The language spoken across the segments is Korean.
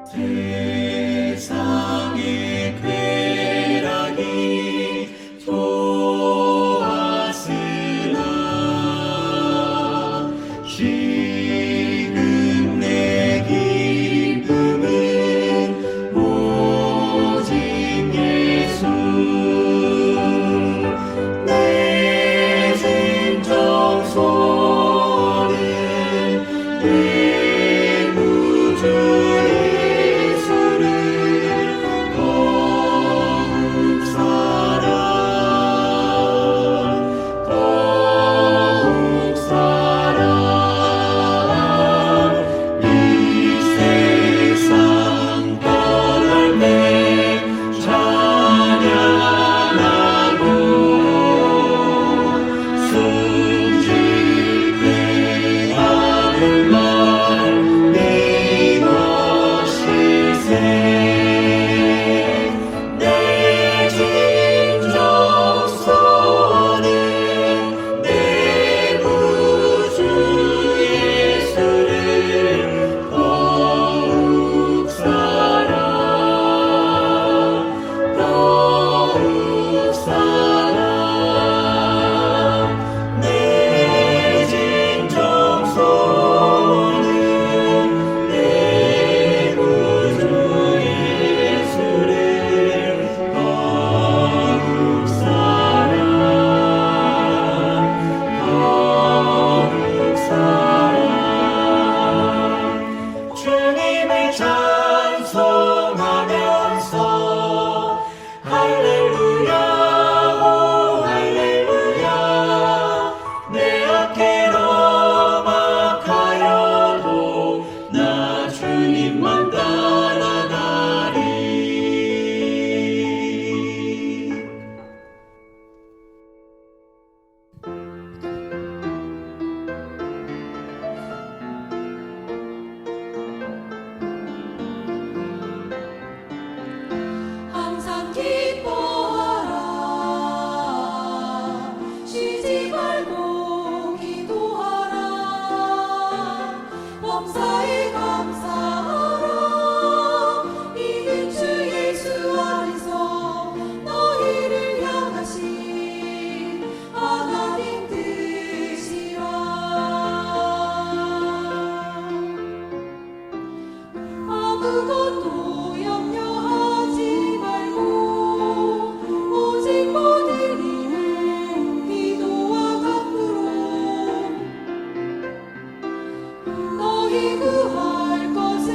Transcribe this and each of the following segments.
세상의 쾌락이 좋았으나 지금 내 기쁨은 오직 예수. 내 진정 소원은 내 구주 구할 것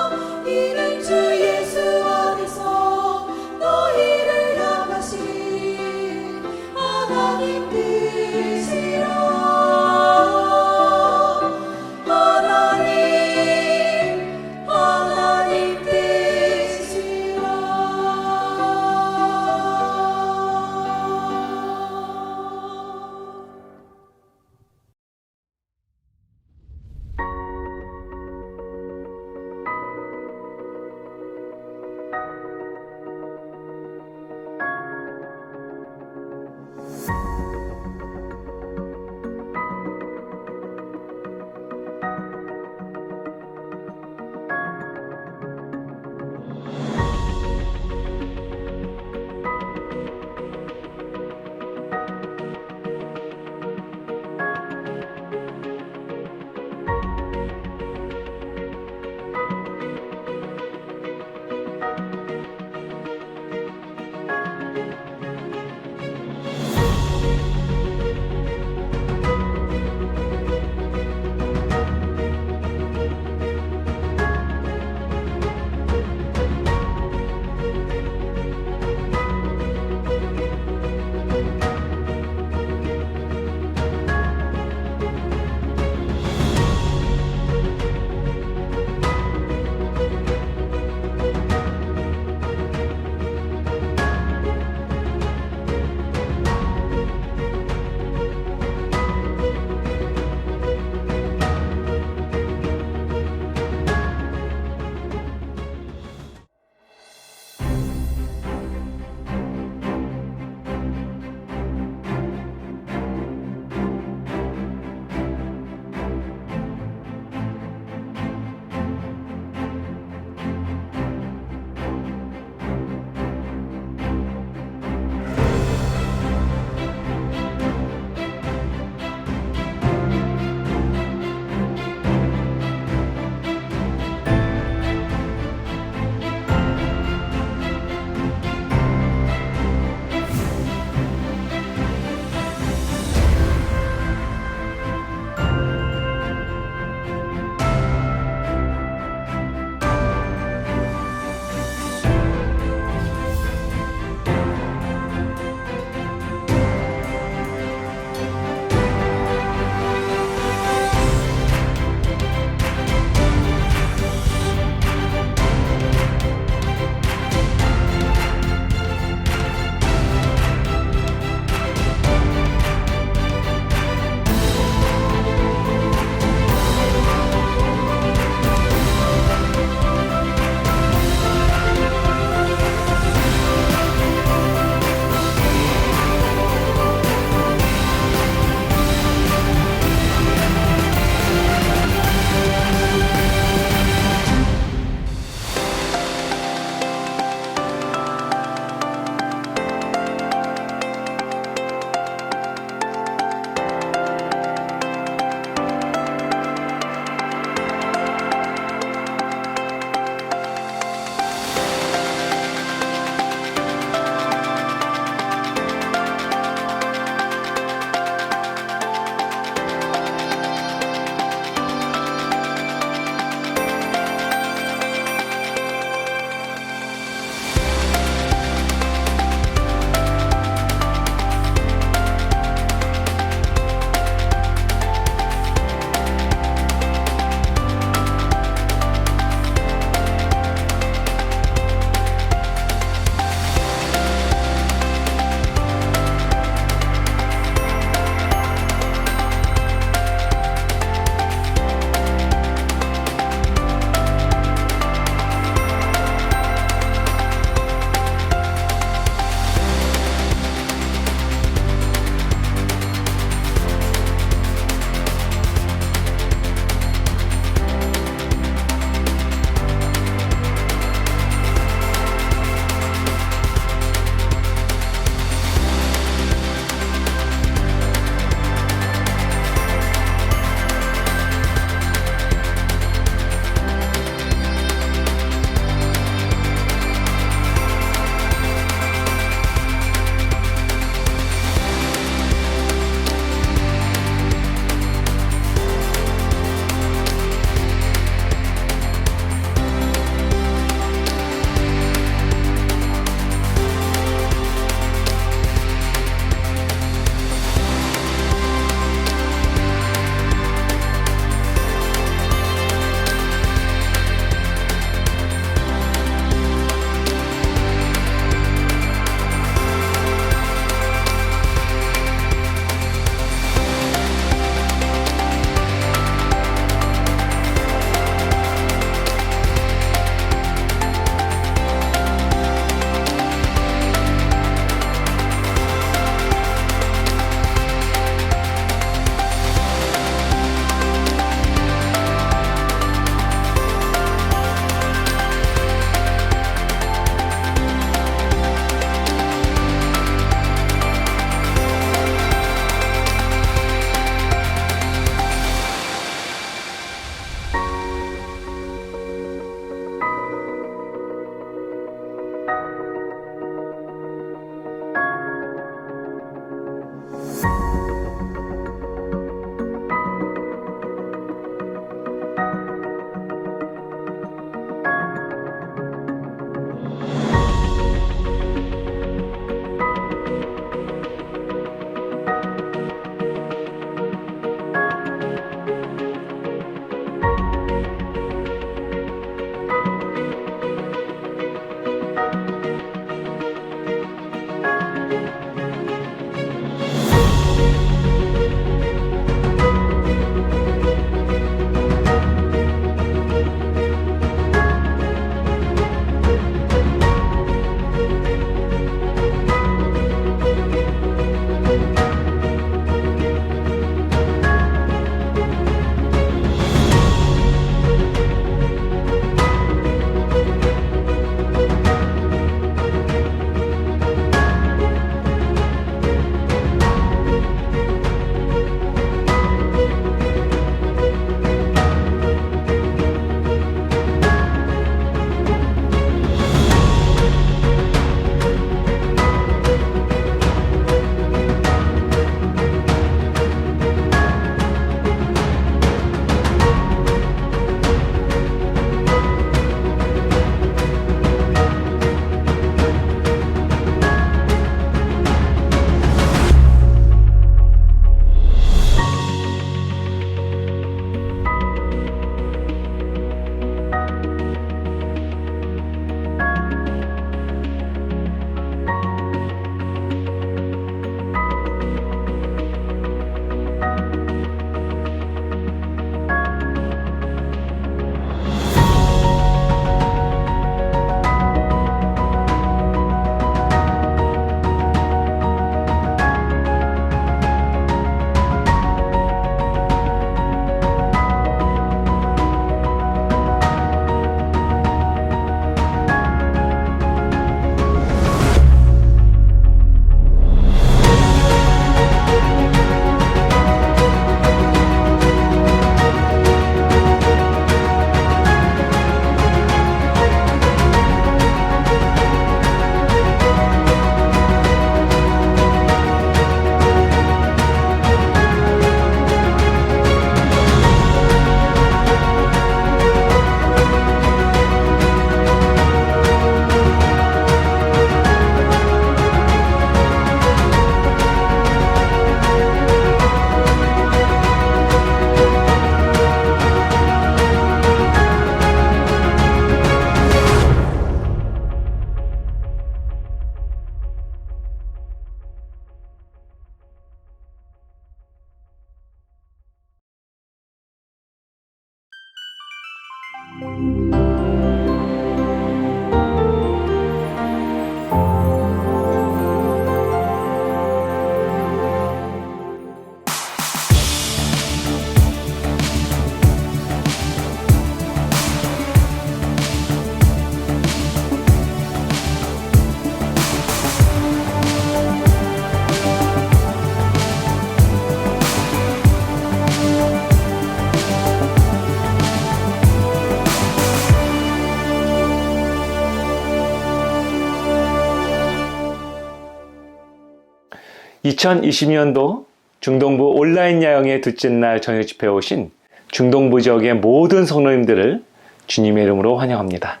(2020년도) 중동부 온라인 야영의 둘째 날 저녁 집회에 오신 중동부 지역의 모든 성도님들을 주님의 이름으로 환영합니다.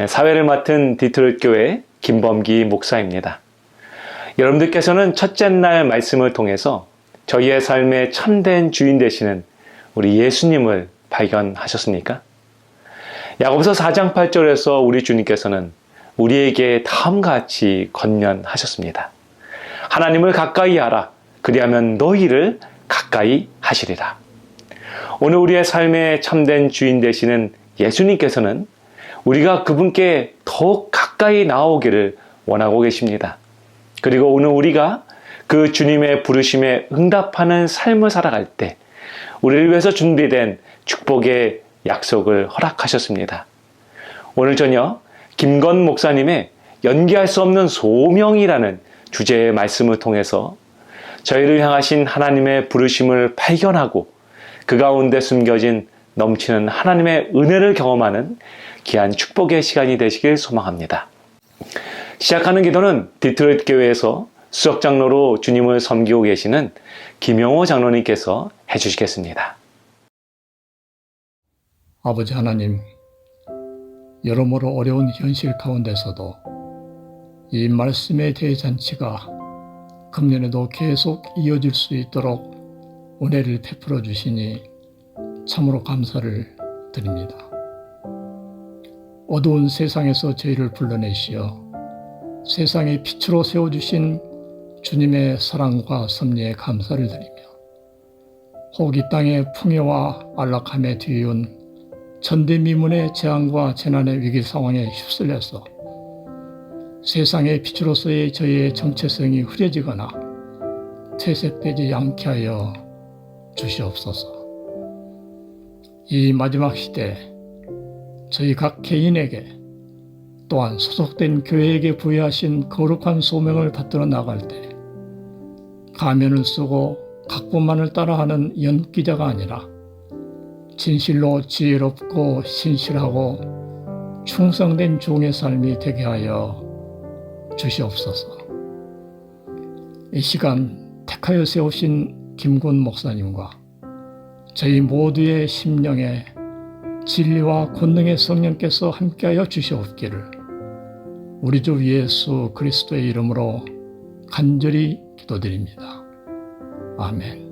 사회를 맡은 디트로이트 교회 김범기 목사입니다. 여러분들께서는 첫째 날 말씀을 통해서 저희의 삶의 참된 주인 되시는 우리 예수님을 발견하셨습니까? 야고보서 4장 8절에서 우리 주님께서는 우리에게 다음과 같이 권면하셨습니다. 하나님을 가까이 하라. 그리하면 너희를 가까이 하시리라. 오늘 우리의 삶의 참된 주인 되시는 예수님께서는 우리가 그분께 더욱 가까이 나오기를 원하고 계십니다. 그리고 오늘 우리가 그 주님의 부르심에 응답하는 삶을 살아갈 때 우리를 위해서 준비된 축복의 약속을 허락하셨습니다. 오늘 저녁 김건 목사님의 연기할 수 없는 소명이라는 주제의 말씀을 통해서 저희를 향하신 하나님의 부르심을 발견하고 그 가운데 숨겨진 넘치는 하나님의 은혜를 경험하는 귀한 축복의 시간이 되시길 소망합니다. 시작하는 기도는 디트로이트 교회에서 수석 장로로 주님을 섬기고 계시는 김영호 장로님께서 해주시겠습니다. 아버지 하나님, 여러모로 어려운 현실 가운데서도 이 말씀의 대잔치가 금년에도 계속 이어질 수 있도록 은혜를 베풀어 주시니 참으로 감사를 드립니다. 어두운 세상에서 저희를 불러내시어 세상의 빛으로 세워주신 주님의 사랑과 섭리에 감사를 드리며 혹 이 땅의 풍요와 안락함에 뒤이은 전대미문의 재앙과 재난의 위기 상황에 휩쓸려서 세상의 빛으로서의 저희의 정체성이 흐려지거나 퇴색되지 않게 하여 주시옵소서. 이 마지막 시대 저희 각 개인에게 또한 소속된 교회에게 부여하신 거룩한 소명을 받들어 나갈 때 가면을 쓰고 각본만을 따라하는 연기자가 아니라 진실로 지혜롭고 신실하고 충성된 종의 삶이 되게 하여 주시옵소서. 이 시간 택하여 세우신 김군 목사님과 저희 모두의 심령에 진리와 권능의 성령께서 함께하여 주시옵기를 우리 주 예수 그리스도의 이름으로 간절히 기도드립니다. 아멘.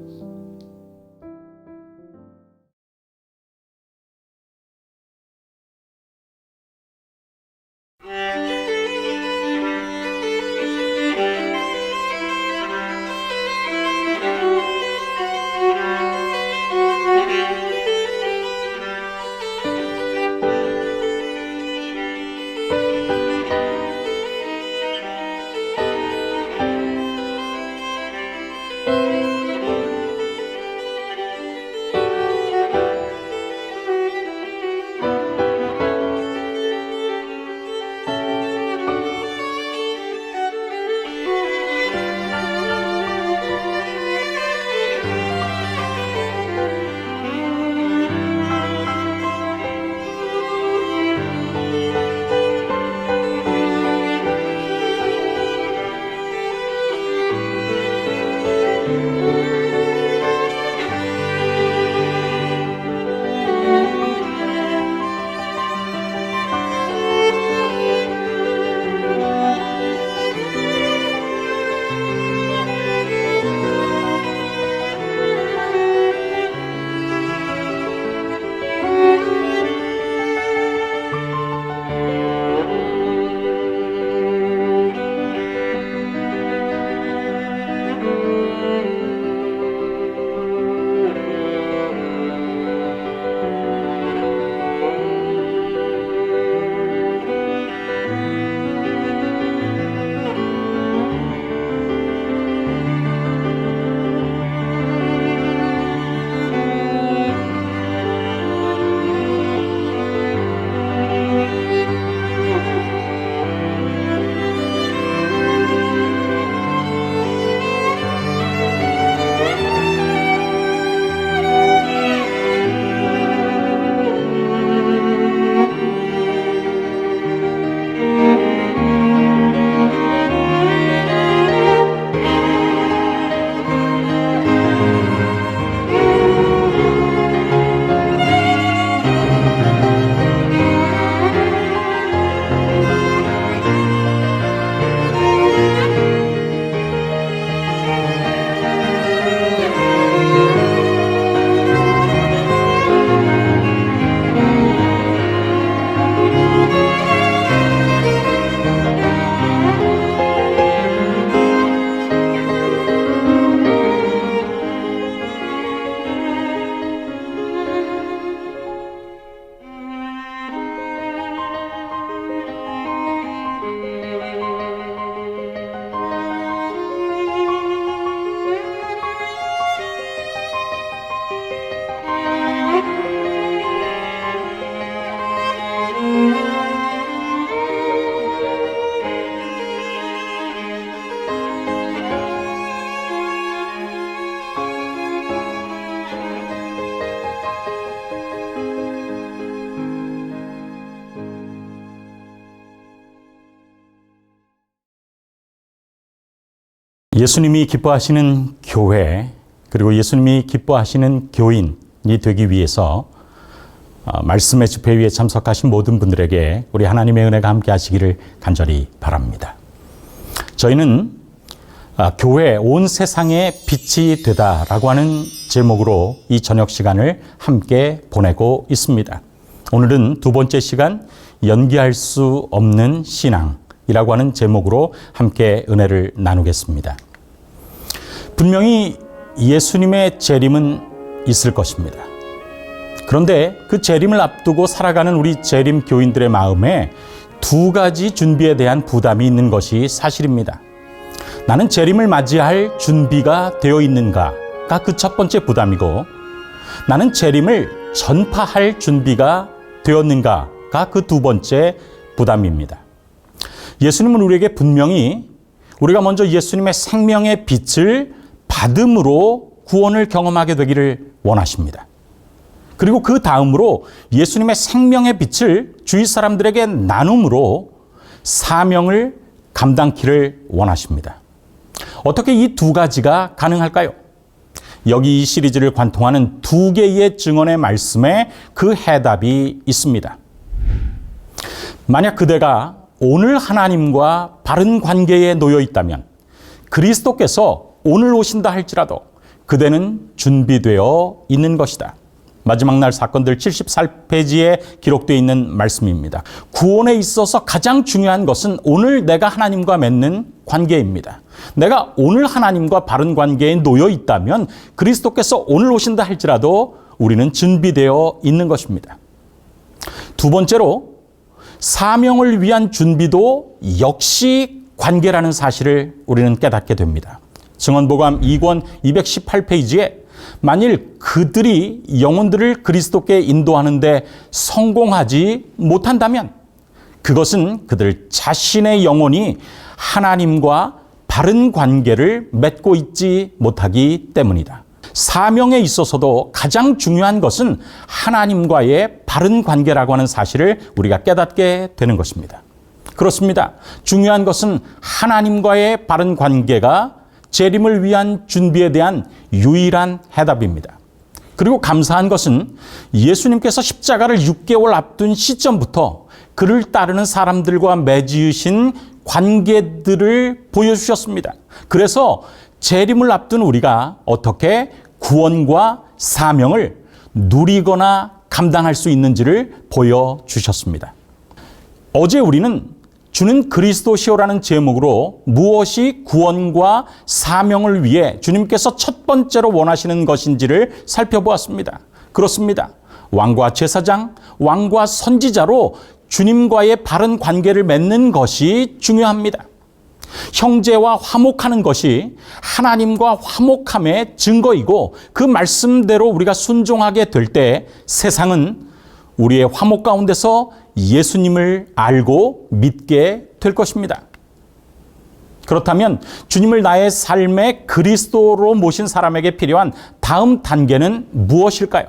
예수님이 기뻐하시는 교회, 그리고 예수님이 기뻐하시는 교인이 되기 위해서 말씀의 집회 위에 참석하신 모든 분들에게 우리 하나님의 은혜가 함께 하시기를 간절히 바랍니다. 저희는 교회 온 세상의 빛이 되다라고 하는 제목으로 이 저녁 시간을 함께 보내고 있습니다. 오늘은 두 번째 시간, 연기할 수 없는 신앙이라고 하는 제목으로 함께 은혜를 나누겠습니다. 분명히 예수님의 재림은 있을 것입니다. 그런데 그 재림을 앞두고 살아가는 우리 재림 교인들의 마음에 두 가지 준비에 대한 부담이 있는 것이 사실입니다. 나는 재림을 맞이할 준비가 되어 있는가가 그 첫 번째 부담이고, 나는 재림을 전파할 준비가 되었는가가 그 두 번째 부담입니다. 예수님은 우리에게 분명히 우리가 먼저 예수님의 생명의 빛을 받음으로 구원을 경험하게 되기를 원하십니다. 그리고 그 다음으로 예수님의 생명의 빛을 주위 사람들에게 나눔으로 사명을 감당키를 원하십니다. 어떻게 이 두 가지가 가능할까요? 여기 이 시리즈를 관통하는 두 개의 증언의 말씀에 그 해답이 있습니다. 만약 그대가 오늘 하나님과 바른 관계에 놓여 있다면, 그리스도께서 오늘 오신다 할지라도 그대는 준비되어 있는 것이다. 마지막 날 사건들 74페이지에 기록되어 있는 말씀입니다. 구원에 있어서 가장 중요한 것은 오늘 내가 하나님과 맺는 관계입니다. 내가 오늘 하나님과 바른 관계에 놓여 있다면 그리스도께서 오늘 오신다 할지라도 우리는 준비되어 있는 것입니다. 두 번째로, 사명을 위한 준비도 역시 관계라는 사실을 우리는 깨닫게 됩니다. 증언보감 2권 218페이지에 만일 그들이 영혼들을 그리스도께 인도하는데 성공하지 못한다면 그것은 그들 자신의 영혼이 하나님과 바른 관계를 맺고 있지 못하기 때문이다. 사명에 있어서도 가장 중요한 것은 하나님과의 바른 관계라고 하는 사실을 우리가 깨닫게 되는 것입니다. 그렇습니다. 중요한 것은 하나님과의 바른 관계가 재림을 위한 준비에 대한 유일한 해답입니다. 그리고 감사한 것은 예수님께서 십자가를 6개월 앞둔 시점부터 그를 따르는 사람들과 맺으신 관계들을 보여주셨습니다. 그래서 재림을 앞둔 우리가 어떻게 구원과 사명을 누리거나 감당할 수 있는지를 보여주셨습니다. 어제 우리는 주는 그리스도시오라는 제목으로 무엇이 구원과 사명을 위해 주님께서 첫 번째로 원하시는 것인지를 살펴보았습니다. 그렇습니다. 왕과 제사장, 왕과 선지자로 주님과의 바른 관계를 맺는 것이 중요합니다. 형제와 화목하는 것이 하나님과 화목함의 증거이고, 그 말씀대로 우리가 순종하게 될 때 세상은 우리의 화목 가운데서 예수님을 알고 믿게 될 것입니다. 그렇다면 주님을 나의 삶의 그리스도로 모신 사람에게 필요한 다음 단계는 무엇일까요?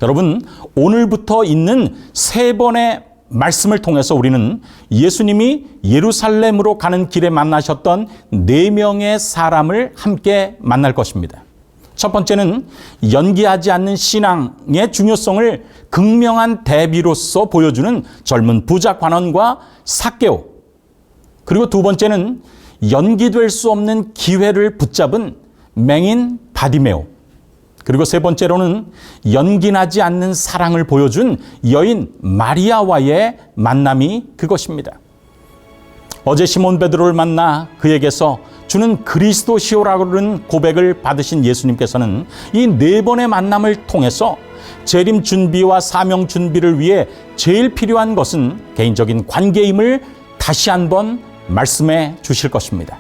여러분, 오늘부터 있는 세 번의 말씀을 통해서 우리는 예수님이 예루살렘으로 가는 길에 만나셨던 4명의 사람을 함께 만날 것입니다. 첫 번째는 연기하지 않는 신앙의 중요성을 극명한 대비로서 보여주는 젊은 부자 관원과 삭개오. 그리고 두 번째는 연기될 수 없는 기회를 붙잡은 맹인 바디메오. 그리고 세 번째로는 연기나지 않는 사랑을 보여준 여인 마리아와의 만남이 그것입니다. 어제 시몬 베드로를 만나 그에게서 주는 그리스도시오라는 고백을 받으신 예수님께서는 이 4번의 만남을 통해서 재림 준비와 사명 준비를 위해 제일 필요한 것은 개인적인 관계임을 다시 한번 말씀해 주실 것입니다.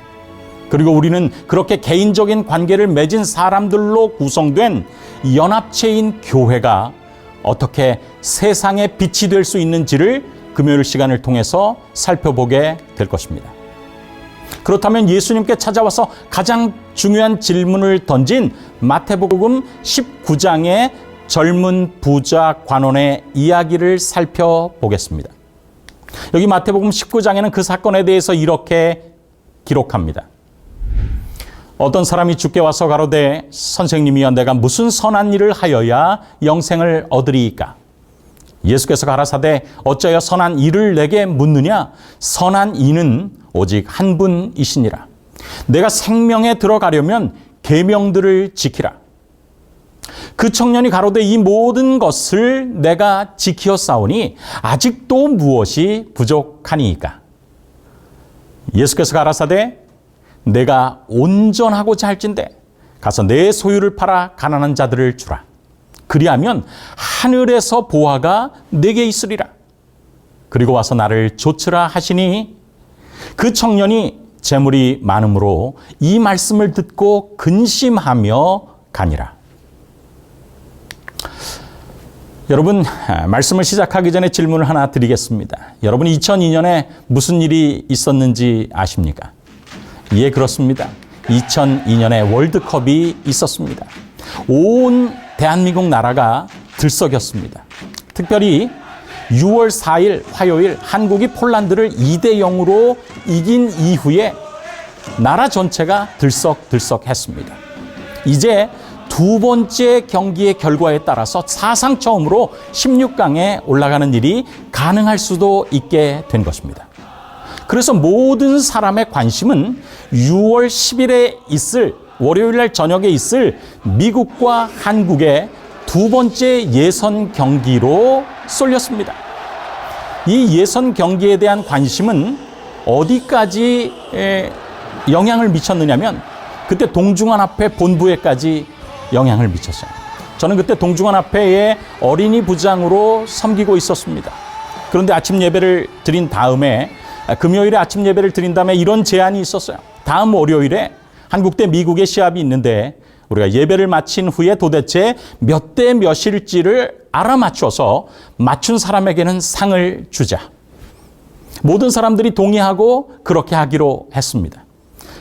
그리고 우리는 그렇게 개인적인 관계를 맺은 사람들로 구성된 연합체인 교회가 어떻게 세상의 빛이 될 수 있는지를 금요일 시간을 통해서 살펴보게 될 것입니다. 그렇다면 예수님께 찾아와서 가장 중요한 질문을 던진 마태복음 19장의 젊은 부자 관원의 이야기를 살펴보겠습니다. 여기 마태복음 19장에는 그 사건에 대해서 이렇게 기록합니다. 어떤 사람이 주께 와서 가로되 선생님이여 내가 무슨 선한 일을 하여야 영생을 얻으리이까? 예수께서 가라사대 어찌하여 선한 일을 내게 묻느냐? 선한 이는 오직 한 분이시니라. 내가 생명에 들어가려면 계명들을 지키라. 그 청년이 가로되 이 모든 것을 내가 지키었사오니 아직도 무엇이 부족하니이까? 예수께서 가라사대 내가 온전하고자 할진대 가서 내 소유를 팔아 가난한 자들을 주라. 그리하면 하늘에서 보화가 내게 있으리라. 그리고 와서 나를 좇으라 하시니 그 청년이 재물이 많음으로 이 말씀을 듣고 근심하며 가니라. 여러분, 말씀을 시작하기 전에 질문을 하나 드리겠습니다. 여러분 2002년에 무슨 일이 있었는지 아십니까? 예, 그렇습니다. 2002년에 월드컵이 있었습니다. 온 대한민국 나라가 들썩였습니다. 특별히 6월 4일 화요일 한국이 폴란드를 2대0으로 이긴 이후에 나라 전체가 들썩들썩했습니다. 이제 두 번째 경기의 결과에 따라서 사상 처음으로 16강에 올라가는 일이 가능할 수도 있게 된 것입니다. 그래서 모든 사람의 관심은 6월 10일에 있을 월요일 날 저녁에 있을 미국과 한국의 두 번째 예선 경기로 쏠렸습니다. 이 예선 경기에 대한 관심은 어디까지 영향을 미쳤느냐면 그때 동중환앞회 본부에까지 영향을 미쳤어요. 저는 그때 동중환앞회의 어린이 부장으로 섬기고 있었습니다. 그런데 아침 예배를 드린 다음에 금요일에 아침 예배를 드린 다음에 이런 제안이 있었어요. 다음 월요일에 한국 대 미국의 시합이 있는데 우리가 예배를 마친 후에 도대체 몇 대 몇일지를 알아맞춰서 맞춘 사람에게는 상을 주자. 모든 사람들이 동의하고 그렇게 하기로 했습니다.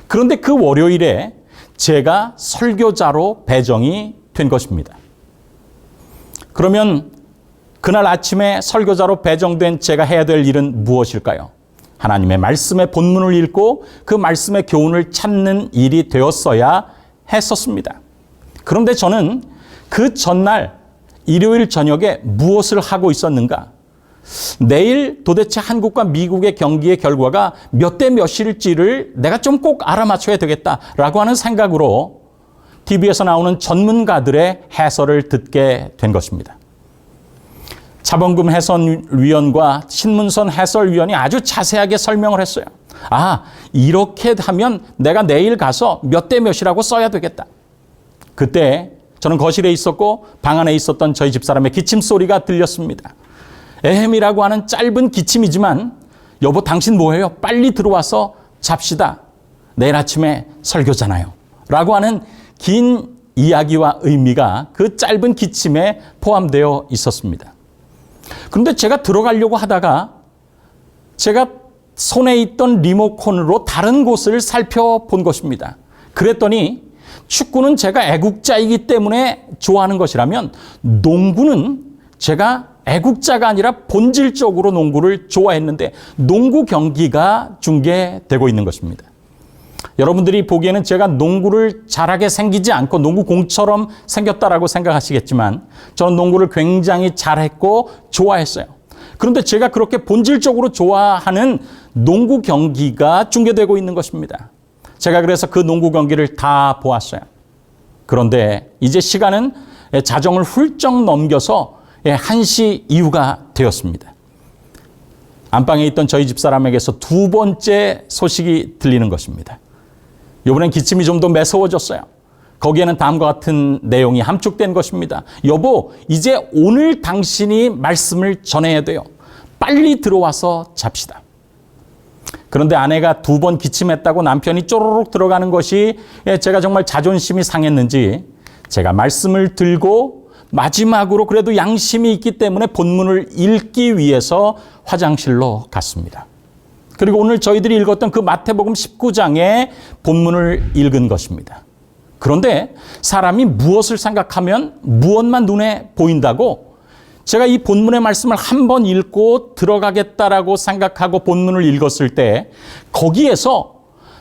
그런데 그 월요일에 제가 설교자로 배정이 된 것입니다. 그러면 그날 아침에 설교자로 배정된 제가 해야 될 일은 무엇일까요? 하나님의 말씀의 본문을 읽고 그 말씀의 교훈을 찾는 일이 되었어야 했었습니다. 그런데 저는 그 전날 일요일 저녁에 무엇을 하고 있었는가? 내일 도대체 한국과 미국의 경기의 결과가 몇 대 몇일지를 내가 좀 꼭 알아맞혀야 되겠다라고 하는 생각으로 TV에서 나오는 전문가들의 해설을 듣게 된 것입니다. 차범금 해설위원과 신문선 해설위원이 아주 자세하게 설명을 했어요. 아, 이렇게 하면 내가 내일 가서 몇 대 몇이라고 써야 되겠다. 그때 저는 거실에 있었고 방 안에 있었던 저희 집사람의 기침 소리가 들렸습니다. 에헴이라고 하는 짧은 기침이지만 여보 당신 뭐해요? 빨리 들어와서 잡시다. 내일 아침에 설교잖아요. 라고 하는 긴 이야기와 의미가 그 짧은 기침에 포함되어 있었습니다. 그런데 제가 들어가려고 하다가 제가 손에 있던 리모컨으로 다른 곳을 살펴본 것입니다. 그랬더니 축구는 제가 애국자이기 때문에 좋아하는 것이라면 농구는 제가 애국자가 아니라 본질적으로 농구를 좋아했는데 농구 경기가 중계되고 있는 것입니다. 여러분들이 보기에는 제가 농구를 잘하게 생기지 않고 농구공처럼 생겼다라고 생각하시겠지만 저는 농구를 굉장히 잘했고 좋아했어요. 그런데 제가 그렇게 본질적으로 좋아하는 농구 경기가 중계되고 있는 것입니다. 제가 그래서 그 농구 경기를 다 보았어요. 그런데 이제 시간은 자정을 훌쩍 넘겨서 1시 이후가 되었습니다. 안방에 있던 저희 집사람에게서 두 번째 소식이 들리는 것입니다. 이번엔 기침이 좀 더 매서워졌어요. 거기에는 다음과 같은 내용이 함축된 것입니다. 여보, 이제 오늘 당신이 말씀을 전해야 돼요. 빨리 들어와서 잡시다. 그런데 아내가 두 번 기침했다고 남편이 쪼르륵 들어가는 것이 제가 정말 자존심이 상했는지 제가 말씀을 들고 마지막으로 그래도 양심이 있기 때문에 본문을 읽기 위해서 화장실로 갔습니다. 그리고 오늘 저희들이 읽었던 그 마태복음 19장의 본문을 읽은 것입니다. 그런데 사람이 무엇을 생각하면 무엇만 눈에 보인다고 제가 이 본문의 말씀을 한 번 읽고 들어가겠다라고 생각하고 본문을 읽었을 때 거기에서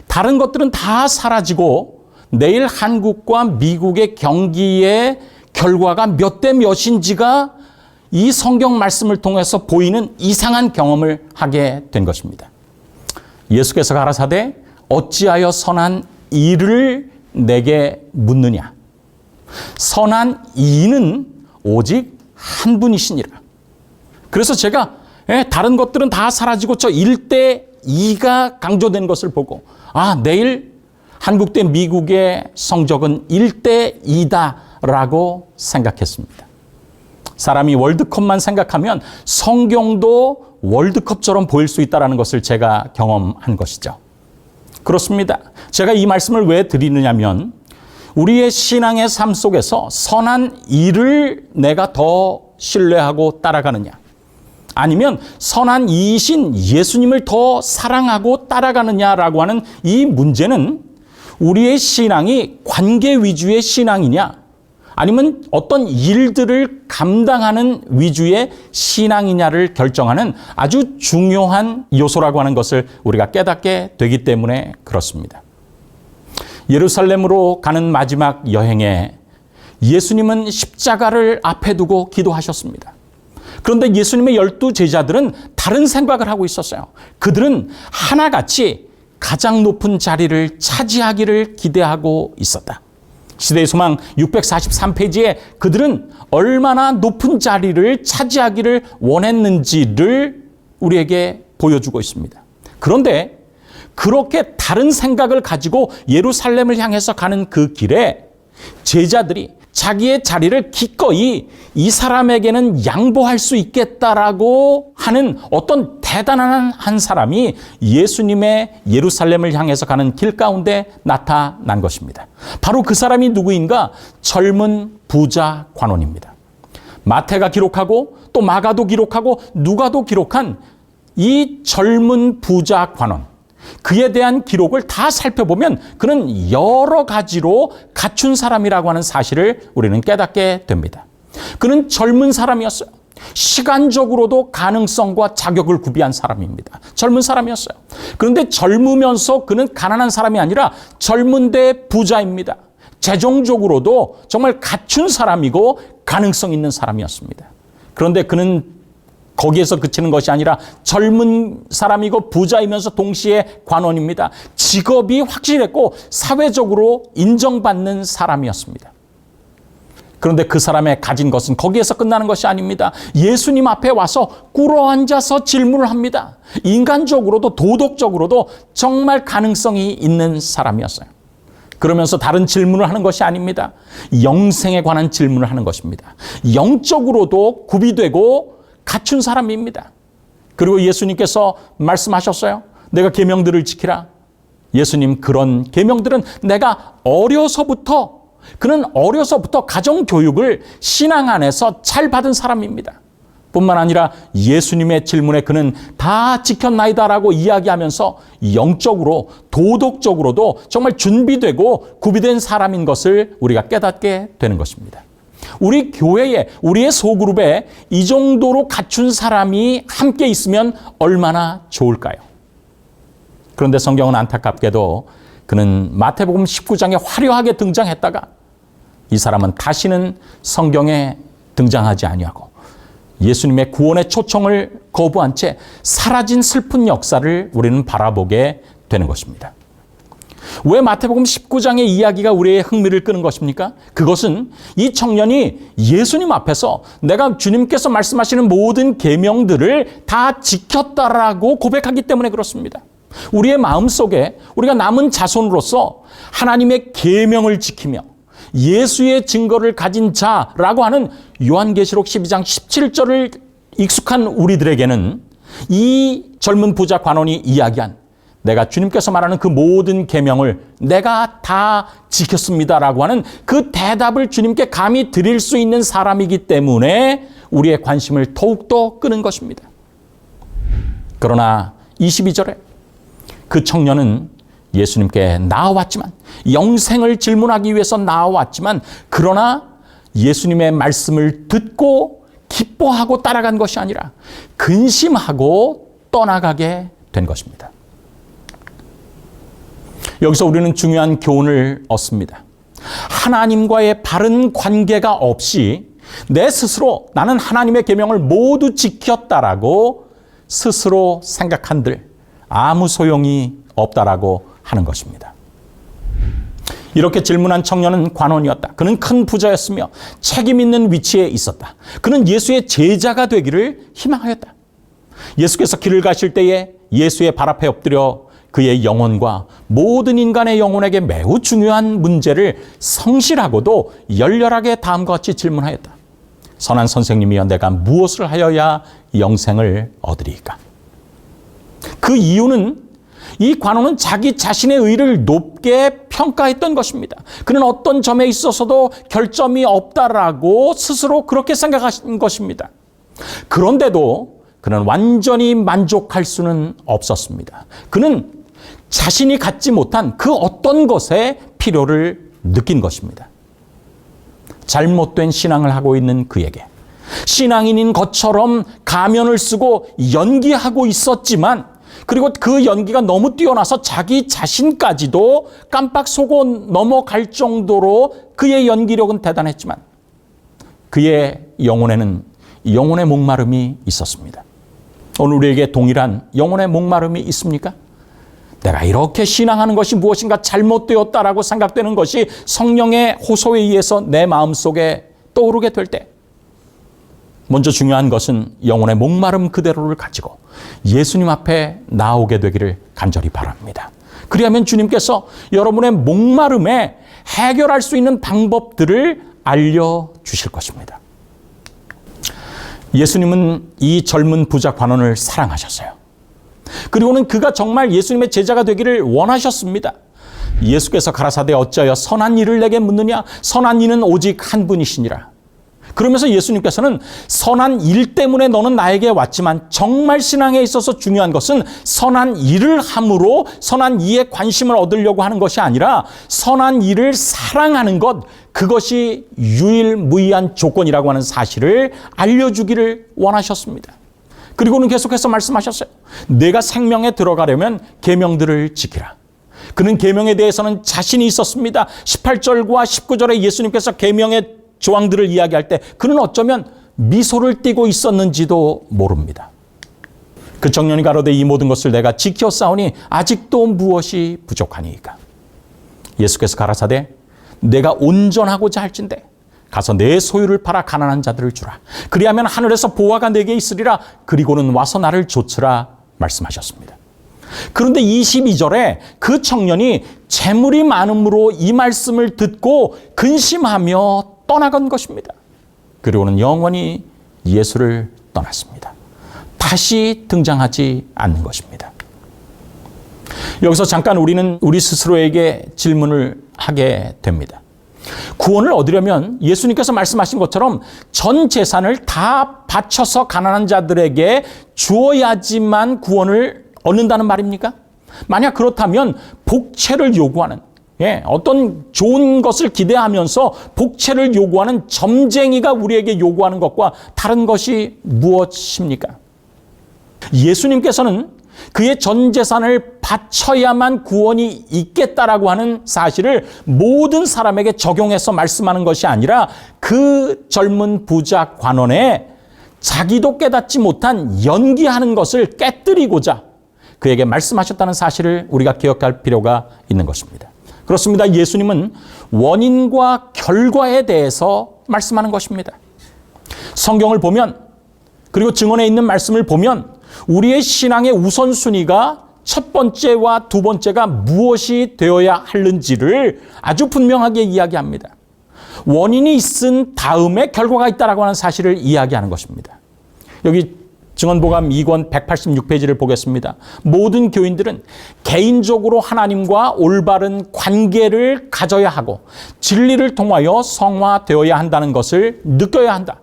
다른 것들은 다 사라지고 내일 한국과 미국의 경기의 결과가 몇 대 몇인지가 이 성경 말씀을 통해서 보이는 이상한 경험을 하게 된 것입니다. 예수께서 가라사대 어찌하여 선한 이를 내게 묻느냐. 선한 이는 오직 한 분이시니라. 그래서 제가 다른 것들은 다 사라지고 저 1대2가 강조된 것을 보고 내일 한국 대 미국의 성적은 1대2다라고 생각했습니다. 사람이 월드컵만 생각하면 성경도 월드컵처럼 보일 수 있다는 것을 제가 경험한 것이죠. 그렇습니다. 제가 이 말씀을 왜 드리느냐면 우리의 신앙의 삶 속에서 선한 이를 내가 더 신뢰하고 따라가느냐, 아니면 선한 이이신 예수님을 더 사랑하고 따라가느냐라고 하는 이 문제는 우리의 신앙이 관계 위주의 신앙이냐, 아니면 어떤 일들을 감당하는 위주의 신앙이냐를 결정하는 아주 중요한 요소라고 하는 것을 우리가 깨닫게 되기 때문에 그렇습니다. 예루살렘으로 가는 마지막 여행에 예수님은 십자가를 앞에 두고 기도하셨습니다. 그런데 예수님의 12 제자들은 다른 생각을 하고 있었어요. 그들은 하나같이 가장 높은 자리를 차지하기를 기대하고 있었다. 시대의 소망 643페이지에 그들은 얼마나 높은 자리를 차지하기를 원했는지를 우리에게 보여주고 있습니다. 그런데 그렇게 다른 생각을 가지고 예루살렘을 향해서 가는 그 길에 제자들이 자기의 자리를 기꺼이 이 사람에게는 양보할 수 있겠다라고 하는 어떤 대단한 한 사람이 예수님의 예루살렘을 향해서 가는 길 가운데 나타난 것입니다. 바로 그 사람이 누구인가? 젊은 부자 관원입니다. 마태가 기록하고 또 마가도 기록하고 누가도 기록한 이 젊은 부자 관원, 그에 대한 기록을 다 살펴보면 그는 여러 가지로 갖춘 사람이라고 하는 사실을 우리는 깨닫게 됩니다. 그는 젊은 사람이었어요. 시간적으로도 가능성과 자격을 구비한 사람입니다. 젊은 사람이었어요. 그런데 젊으면서 그는 가난한 사람이 아니라 젊은데 부자입니다. 재정적으로도 정말 갖춘 사람이고 가능성 있는 사람이었습니다. 그런데 그는 거기에서 그치는 것이 아니라 젊은 사람이고 부자이면서 동시에 관원입니다. 직업이 확실했고 사회적으로 인정받는 사람이었습니다. 그런데 그 사람의 가진 것은 거기에서 끝나는 것이 아닙니다. 예수님 앞에 와서 꿇어앉아서 질문을 합니다. 인간적으로도 도덕적으로도 정말 가능성이 있는 사람이었어요. 그러면서 다른 질문을 하는 것이 아닙니다. 영생에 관한 질문을 하는 것입니다. 영적으로도 구비되고 갖춘 사람입니다. 그리고 예수님께서 말씀하셨어요. 내가 계명들을 지키라. 예수님, 그런 계명들은 내가 그는 어려서부터 가정교육을 신앙 안에서 잘 받은 사람입니다. 뿐만 아니라 예수님의 질문에 그는 다 지켰나이다라고 이야기하면서 영적으로 도덕적으로도 정말 준비되고 구비된 사람인 것을 우리가 깨닫게 되는 것입니다. 우리 교회에, 우리의 소그룹에 이 정도로 갖춘 사람이 함께 있으면 얼마나 좋을까요? 그런데 성경은 안타깝게도 그는 마태복음 19장에 화려하게 등장했다가 이 사람은 다시는 성경에 등장하지 아니하고 예수님의 구원의 초청을 거부한 채 사라진 슬픈 역사를 우리는 바라보게 되는 것입니다. 왜 마태복음 19장의 이야기가 우리의 흥미를 끄는 것입니까? 그것은 이 청년이 예수님 앞에서 내가 주님께서 말씀하시는 모든 계명들을 다 지켰다라고 고백하기 때문에 그렇습니다. 우리의 마음속에 우리가 남은 자손으로서 하나님의 계명을 지키며 예수의 증거를 가진 자라고 하는 요한계시록 12장 17절을 익숙한 우리들에게는 이 젊은 부자 관원이 이야기한 내가 주님께서 말하는 그 모든 계명을 내가 다 지켰습니다라고 하는 그 대답을 주님께 감히 드릴 수 있는 사람이기 때문에 우리의 관심을 더욱더 끄는 것입니다. 그러나 22절에 그 청년은 예수님께 나아왔지만, 영생을 질문하기 위해서 나아왔지만, 그러나 예수님의 말씀을 듣고 기뻐하고 따라간 것이 아니라 근심하고 떠나가게 된 것입니다. 여기서 우리는 중요한 교훈을 얻습니다. 하나님과의 바른 관계가 없이 내 스스로 나는 하나님의 계명을 모두 지켰다라고 스스로 생각한들 아무 소용이 없다라고 하는 것입니다. 이렇게 질문한 청년은 관원이었다. 그는 큰 부자였으며 책임 있는 위치에 있었다. 그는 예수의 제자가 되기를 희망하였다. 예수께서 길을 가실 때에 예수의 발 앞에 엎드려 그의 영혼과 모든 인간의 영혼에게 매우 중요한 문제를 성실하고도 열렬하게 다음과 같이 질문하였다. 선한 선생님이여, 내가 무엇을 하여야 영생을 얻으리이까? 그 이유는 이 관원은 자기 자신의 의를 높게 평가했던 것입니다. 그는 어떤 점에 있어서도 결점이 없다라고 스스로 그렇게 생각하신 것입니다. 그런데도 그는 완전히 만족할 수는 없었습니다. 그는 자신이 갖지 못한 그 어떤 것에 필요를 느낀 것입니다. 잘못된 신앙을 하고 있는 그에게 신앙인인 것처럼 가면을 쓰고 연기하고 있었지만, 그리고 그 연기가 너무 뛰어나서 자기 자신까지도 깜빡 속어 넘어갈 정도로 그의 연기력은 대단했지만 그의 영혼에는 영혼의 목마름이 있었습니다. 오늘 우리에게 동일한 영혼의 목마름이 있습니까? 내가 이렇게 신앙하는 것이 무엇인가 잘못되었다라고 생각되는 것이 성령의 호소에 의해서 내 마음속에 떠오르게 될 때, 먼저 중요한 것은 영혼의 목마름 그대로를 가지고 예수님 앞에 나오게 되기를 간절히 바랍니다. 그리하면 주님께서 여러분의 목마름에 해결할 수 있는 방법들을 알려주실 것입니다. 예수님은 이 젊은 부자 관원을 사랑하셨어요. 그리고는 그가 정말 예수님의 제자가 되기를 원하셨습니다. 예수께서 가라사대 어찌하여 선한 일을 내게 묻느냐? 선한 이는 오직 한 분이시니라. 그러면서 예수님께서는 선한 일 때문에 너는 나에게 왔지만 정말 신앙에 있어서 중요한 것은 선한 일을 함으로 선한 이에 관심을 얻으려고 하는 것이 아니라 선한 일을 사랑하는 것, 그것이 유일무이한 조건이라고 하는 사실을 알려주기를 원하셨습니다. 그리고는 계속해서 말씀하셨어요. 내가 생명에 들어가려면 계명들을 지키라. 그는 계명에 대해서는 자신이 있었습니다. 18절과 19절에 예수님께서 계명의 조항들을 이야기할 때 그는 어쩌면 미소를 띠고 있었는지도 모릅니다. 그 청년이 가로되 이 모든 것을 내가 지켰사오니 아직도 무엇이 부족하니이까? 예수께서 가라사대 내가 온전하고자 할진대 가서 내 소유를 팔아 가난한 자들을 주라. 그리하면 하늘에서 보화가 내게 있으리라. 그리고는 와서 나를 좇으라 말씀하셨습니다. 그런데 22절에 그 청년이 재물이 많음으로 이 말씀을 듣고 근심하며 떠나간 것입니다. 그리고는 영원히 예수를 떠났습니다. 다시 등장하지 않는 것입니다. 여기서 잠깐 우리는 우리 스스로에게 질문을 하게 됩니다. 구원을 얻으려면 예수님께서 말씀하신 것처럼 전 재산을 다 바쳐서 가난한 자들에게 주어야지만 구원을 얻는다는 말입니까? 만약 그렇다면 복채를 요구하는, 어떤 좋은 것을 기대하면서 복채를 요구하는 점쟁이가 우리에게 요구하는 것과 다른 것이 무엇입니까? 예수님께서는 그의 전 재산을 바쳐야만 구원이 있겠다라고 하는 사실을 모든 사람에게 적용해서 말씀하는 것이 아니라 그 젊은 부자 관원의 자기도 깨닫지 못한 연기하는 것을 깨뜨리고자 그에게 말씀하셨다는 사실을 우리가 기억할 필요가 있는 것입니다. 그렇습니다. 예수님은 원인과 결과에 대해서 말씀하는 것입니다. 성경을 보면, 그리고 증언에 있는 말씀을 보면 우리의 신앙의 우선순위가 첫 번째와 두 번째가 무엇이 되어야 하는지를 아주 분명하게 이야기합니다. 원인이 있은 다음에 결과가 있다라고 하는 사실을 이야기하는 것입니다. 여기 증언보감 2권 186페이지를 보겠습니다. 모든 교인들은 개인적으로 하나님과 올바른 관계를 가져야 하고 진리를 통하여 성화되어야 한다는 것을 느껴야 한다.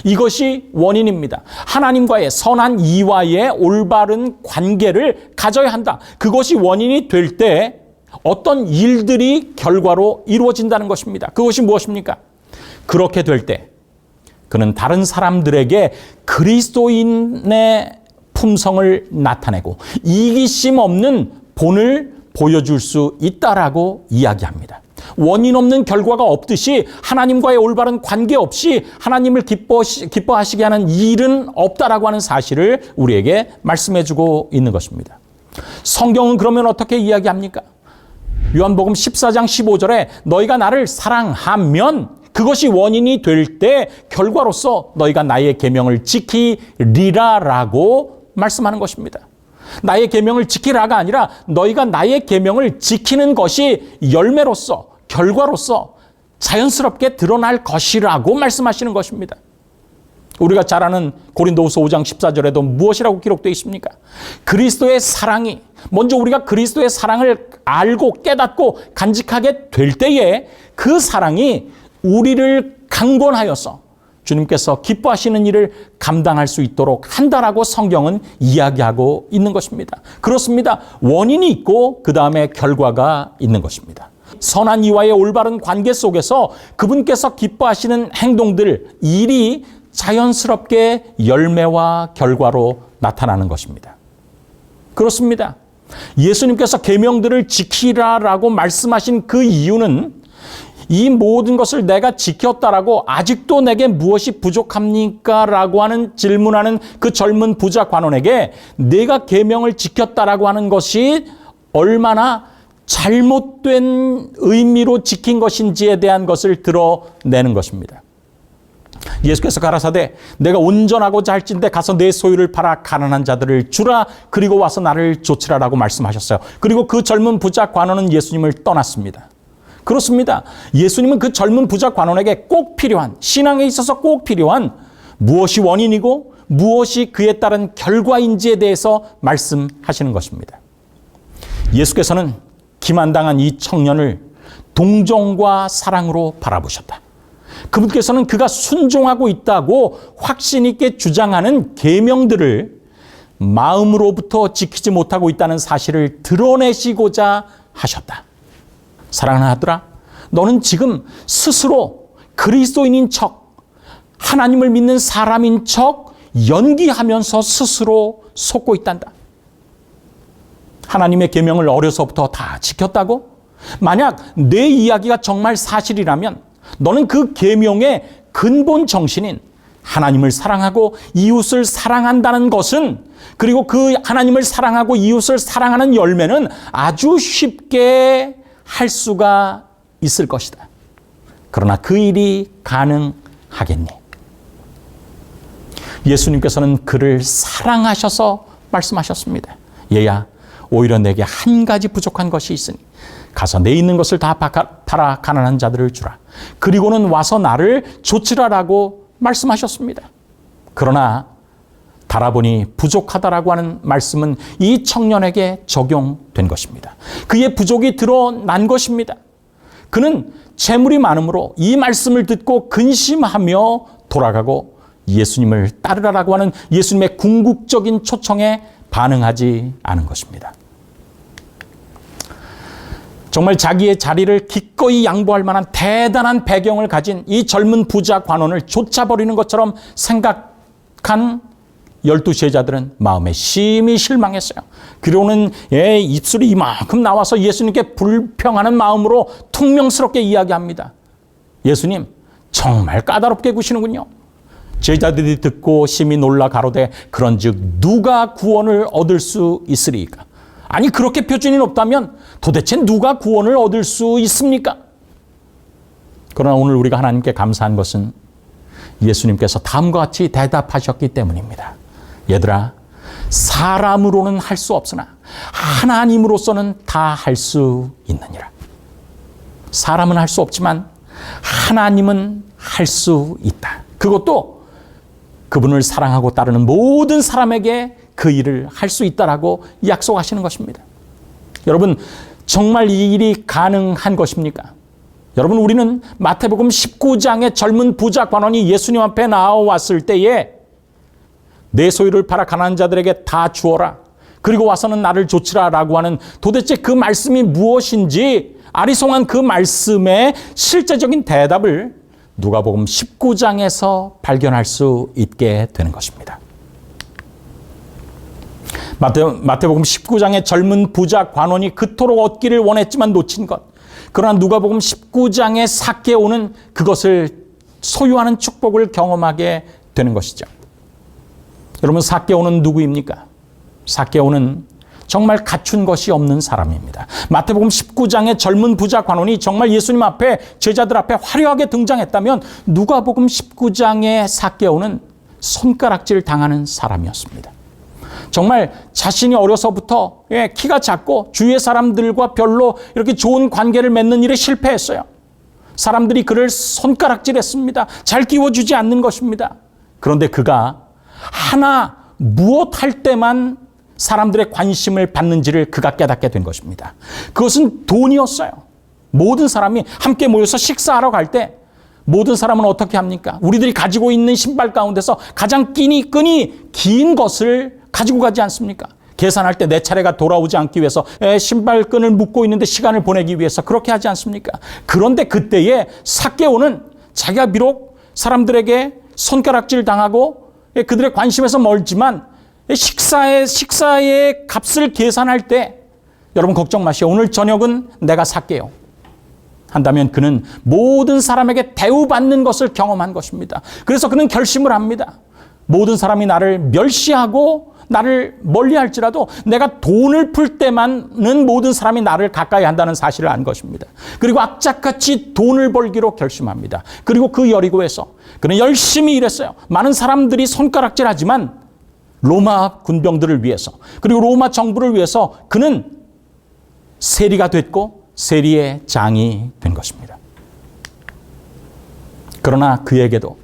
이것이 원인입니다. 하나님과의 선한 이와의 올바른 관계를 가져야 한다. 그것이 원인이 될 때 어떤 일들이 결과로 이루어진다는 것입니다. 그것이 무엇입니까? 그렇게 될 때 그는 다른 사람들에게 그리스도인의 품성을 나타내고 이기심 없는 본을 보여줄 수 있다라고 이야기합니다. 원인 없는 결과가 없듯이 하나님과의 올바른 관계 없이 하나님을 기뻐하시게 하는 일은 없다라고 하는 사실을 우리에게 말씀해주고 있는 것입니다. 성경은 그러면 어떻게 이야기합니까? 요한복음 14장 15절에 너희가 나를 사랑하면 그것이 원인이 될 때 결과로서 너희가 나의 계명을 지키리라라고 말씀하는 것입니다. 나의 계명을 지키라가 아니라 너희가 나의 계명을 지키는 것이 열매로서 결과로서 자연스럽게 드러날 것이라고 말씀하시는 것입니다. 우리가 잘 아는 고린도후서 5장 14절에도 무엇이라고 기록되어 있습니까? 그리스도의 사랑이 먼저 우리가 그리스도의 사랑을 알고 깨닫고 간직하게 될 때에 그 사랑이 우리를 강권하여서 주님께서 기뻐하시는 일을 감당할 수 있도록 한다라고 성경은 이야기하고 있는 것입니다. 그렇습니다. 원인이 있고 그 다음에 결과가 있는 것입니다. 선한 이와의 올바른 관계 속에서 그분께서 기뻐하시는 행동들, 일이 자연스럽게 열매와 결과로 나타나는 것입니다. 그렇습니다. 예수님께서 계명들을 지키라라고 말씀하신 그 이유는 이 모든 것을 내가 지켰다라고 아직도 내게 무엇이 부족합니까? 라고 하는 질문하는 그 젊은 부자 관원에게 내가 계명을 지켰다라고 하는 것이 얼마나 잘못된 의미로 지킨 것인지에 대한 것을 드러내는 것입니다. 예수께서 가라사대 내가 온전하고자 할진대 가서 내 소유를 팔아 가난한 자들을 주라 그리고 와서 나를 좇으라라고 말씀하셨어요. 그리고 그 젊은 부자 관원은 예수님을 떠났습니다. 그렇습니다. 예수님은 그 젊은 부자 관원에게 꼭 필요한, 신앙에 있어서 꼭 필요한 무엇이 원인이고 무엇이 그에 따른 결과인지에 대해서 말씀하시는 것입니다. 예수께서는 기만당한 이 청년을 동정과 사랑으로 바라보셨다. 그분께서는 그가 순종하고 있다고 확신 있게 주장하는 계명들을 마음으로부터 지키지 못하고 있다는 사실을 드러내시고자 하셨다. 사랑하는 아들아, 너는 지금 스스로 그리스도인인 척, 하나님을 믿는 사람인 척 연기하면서 스스로 속고 있단다. 하나님의 계명을 어려서부터 다 지켰다고? 만약 내 이야기가 정말 사실이라면 너는 그 계명의 근본 정신인 하나님을 사랑하고 이웃을 사랑한다는 것은, 그리고 그 하나님을 사랑하고 이웃을 사랑하는 열매는 아주 쉽게 할 수가 있을 것이다. 그러나 그 일이 가능하겠니? 예수님께서는 그를 사랑하셔서 말씀하셨습니다. 얘야, 오히려 내게 한 가지 부족한 것이 있으니 가서 내 있는 것을 다 팔아 가난한 자들을 주라. 그리고는 와서 나를 좇으라라고 말씀하셨습니다. 그러나 달아보니 부족하다라고 하는 말씀은 이 청년에게 적용된 것입니다. 그의 부족이 드러난 것입니다. 그는 재물이 많으므로 이 말씀을 듣고 근심하며 돌아가고 예수님을 따르라라고 하는 예수님의 궁극적인 초청에 반응하지 않은 것입니다. 정말 자기의 자리를 기꺼이 양보할 만한 대단한 배경을 가진 이 젊은 부자 관원을 쫓아버리는 것처럼 생각한 12 제자들은 마음에 심히 실망했어요. 그리고는 입술이 이만큼 나와서 예수님께 불평하는 마음으로 퉁명스럽게 이야기합니다. 예수님, 정말 까다롭게 구시는군요. 제자들이 듣고 심히 놀라 가로되 그런즉 누가 구원을 얻을 수 있으리이까? 아니, 그렇게 표준이 높다면 도대체 누가 구원을 얻을 수 있습니까? 그러나 오늘 우리가 하나님께 감사한 것은 예수님께서 다음과 같이 대답하셨기 때문입니다. 얘들아, 사람으로는 할 수 없으나 하나님으로서는 다 할 수 있느니라. 사람은 할 수 없지만 하나님은 할 수 있다. 그것도 그분을 사랑하고 따르는 모든 사람에게 그 일을 할 수 있다라고 약속하시는 것입니다. 여러분, 정말 이 일이 가능한 것입니까? 여러분, 우리는 마태복음 19장의 젊은 부자 관원이 예수님 앞에 나와왔을 때에 내 소유를 팔아 가난한 자들에게 다 주어라. 그리고 와서는 나를 좇으라라고 하는 도대체 그 말씀이 무엇인지 아리송한 그 말씀의 실제적인 대답을 누가복음 19장에서 발견할 수 있게 되는 것입니다. 마태복음 19장의 젊은 부자 관원이 그토록 얻기를 원했지만 놓친 것. 그러나 누가복음 19장의 삭개오는 그것을 소유하는 축복을 경험하게 되는 것이죠. 여러분, 삭개오는 누구입니까? 삭개오는 정말 갖춘 것이 없는 사람입니다. 마태복음 19장의 젊은 부자 관원이 정말 예수님 앞에, 제자들 앞에 화려하게 등장했다면 누가복음 19장의 삭개오는 손가락질 당하는 사람이었습니다. 정말 자신이 어려서부터 키가 작고 주위의 사람들과 별로 이렇게 좋은 관계를 맺는 일에 실패했어요. 사람들이 그를 손가락질했습니다. 잘 끼워주지 않는 것입니다. 그런데 그가 하나 무엇 할 때만 사람들의 관심을 받는지를 그가 깨닫게 된 것입니다. 그것은 돈이었어요. 모든 사람이 함께 모여서 식사하러 갈 때 모든 사람은 어떻게 합니까? 우리들이 가지고 있는 신발 가운데서 가장 끈이 긴 것을 가지고 가지 않습니까? 계산할 때 내 차례가 돌아오지 않기 위해서 신발끈을 묶고 있는데 시간을 보내기 위해서 그렇게 하지 않습니까? 그런데 그때에 삭개오는 자기가 비록 사람들에게 손가락질 당하고 그들의 관심에서 멀지만 식사의 값을 계산할 때 여러분 걱정 마시오. 오늘 저녁은 내가 살게요. 한다면 그는 모든 사람에게 대우받는 것을 경험한 것입니다. 그래서 그는 결심을 합니다. 모든 사람이 나를 멸시하고 나를 멀리할지라도 내가 돈을 풀 때만은 모든 사람이 나를 가까이 한다는 사실을 안 것입니다. 그리고 악착같이 돈을 벌기로 결심합니다. 그리고 그 여리고에서 그는 열심히 일했어요. 많은 사람들이 손가락질하지만 로마 군병들을 위해서, 그리고 로마 정부를 위해서 그는 세리가 됐고 세리의 장이 된 것입니다. 그러나 그에게도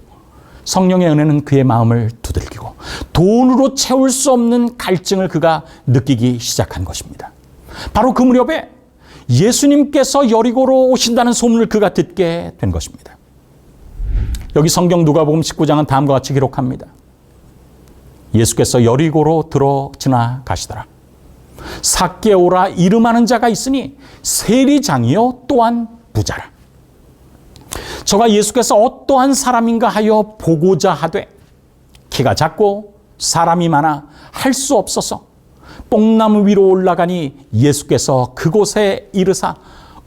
성령의 은혜는 그의 마음을 두들기고 돈으로 채울 수 없는 갈증을 그가 느끼기 시작한 것입니다. 바로 그 무렵에 예수님께서 여리고로 오신다는 소문을 그가 듣게 된 것입니다. 여기 성경 누가복음 19장은 다음과 같이 기록합니다. 예수께서 여리고로 들어 지나가시더라. 삭개오라 이름하는 자가 있으니 세리장이요 또한 부자라. 저가 예수께서 어떠한 사람인가 하여 보고자 하되 키가 작고 사람이 많아 할 수 없어서 뽕나무 위로 올라가니 예수께서 그곳에 이르사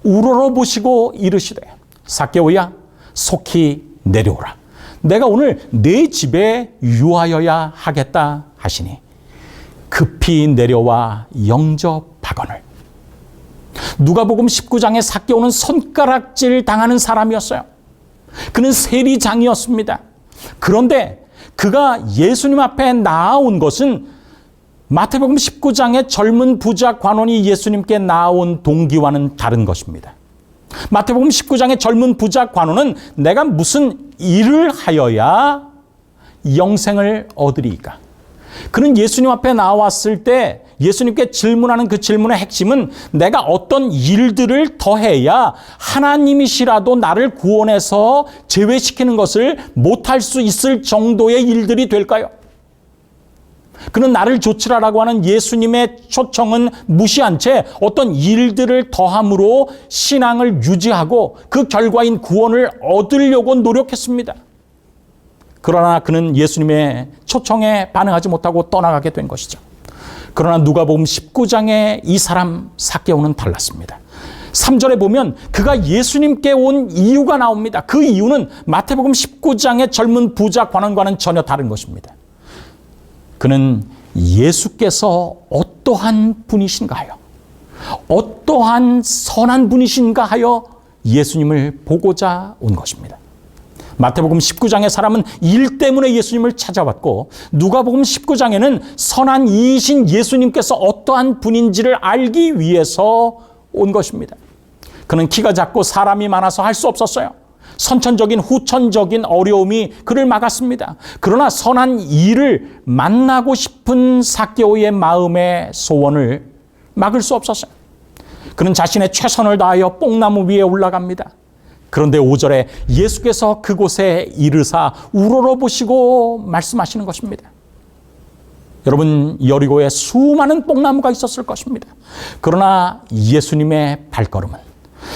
우러러보시고 이르시되 삭개오야 속히 내려오라. 내가 오늘 내 집에 유하여야 하겠다 하시니 급히 내려와 영접하거늘. 누가복음 19장에 삭개오는 손가락질 당하는 사람이었어요. 그는 세리장이었습니다. 그런데 그가 예수님 앞에 나아온 것은 마태복음 19장의 젊은 부자 관원이 예수님께 나아온 동기와는 다른 것입니다. 마태복음 19장의 젊은 부자 관원은 내가 무슨 일을 하여야 영생을 얻으리이까? 그는 예수님 앞에 나왔을 때 예수님께 질문하는 그 질문의 핵심은 내가 어떤 일들을 더해야 하나님이시라도 나를 구원해서 제외시키는 것을 못할 수 있을 정도의 일들이 될까요? 그는 나를 조치라라고 하는 예수님의 초청은 무시한 채 어떤 일들을 더함으로 신앙을 유지하고 그 결과인 구원을 얻으려고 노력했습니다. 그러나 그는 예수님의 초청에 반응하지 못하고 떠나가게 된 것이죠. 그러나 누가복음 19장의 이 사람 삭개오는 달랐습니다. 3절에 보면 그가 예수님께 온 이유가 나옵니다. 그 이유는 마태복음 19장의 젊은 부자 관원과는 전혀 다른 것입니다. 그는 예수께서 어떠한 분이신가 하여, 어떠한 선한 분이신가 하여 예수님을 보고자 온 것입니다. 마태복음 19장의 사람은 일 때문에 예수님을 찾아왔고 누가복음 19장에는 선한 이이신 예수님께서 어떠한 분인지를 알기 위해서 온 것입니다. 그는 키가 작고 사람이 많아서 할 수 없었어요. 선천적인 후천적인 어려움이 그를 막았습니다. 그러나 선한 이를 만나고 싶은 삭개오의 마음의 소원을 막을 수 없었어요. 그는 자신의 최선을 다하여 뽕나무 위에 올라갑니다. 그런데 5절에 예수께서 그곳에 이르사 우러러보시고 말씀하시는 것입니다. 여러분, 여리고에 수많은 뽕나무가 있었을 것입니다. 그러나 예수님의 발걸음은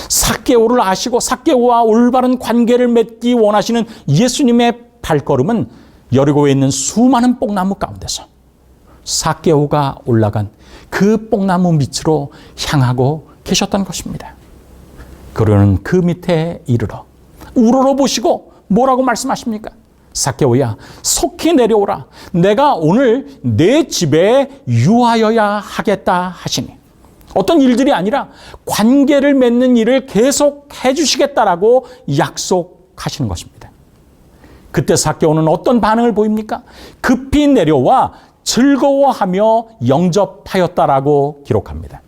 삭개오를 아시고 삭개오와 올바른 관계를 맺기 원하시는 예수님의 발걸음은 여리고에 있는 수많은 뽕나무 가운데서 삭개오가 올라간 그 뽕나무 밑으로 향하고 계셨던 것입니다. 그러는 그 밑에 이르러 우러러보시고 뭐라고 말씀하십니까? 삭개오야, 속히 내려오라. 내가 오늘 내 집에 유하여야 하겠다 하시니, 어떤 일들이 아니라 관계를 맺는 일을 계속 해주시겠다라고 약속하시는 것입니다. 그때 삭개오는 어떤 반응을 보입니까? 급히 내려와 즐거워하며 영접하였다라고 기록합니다.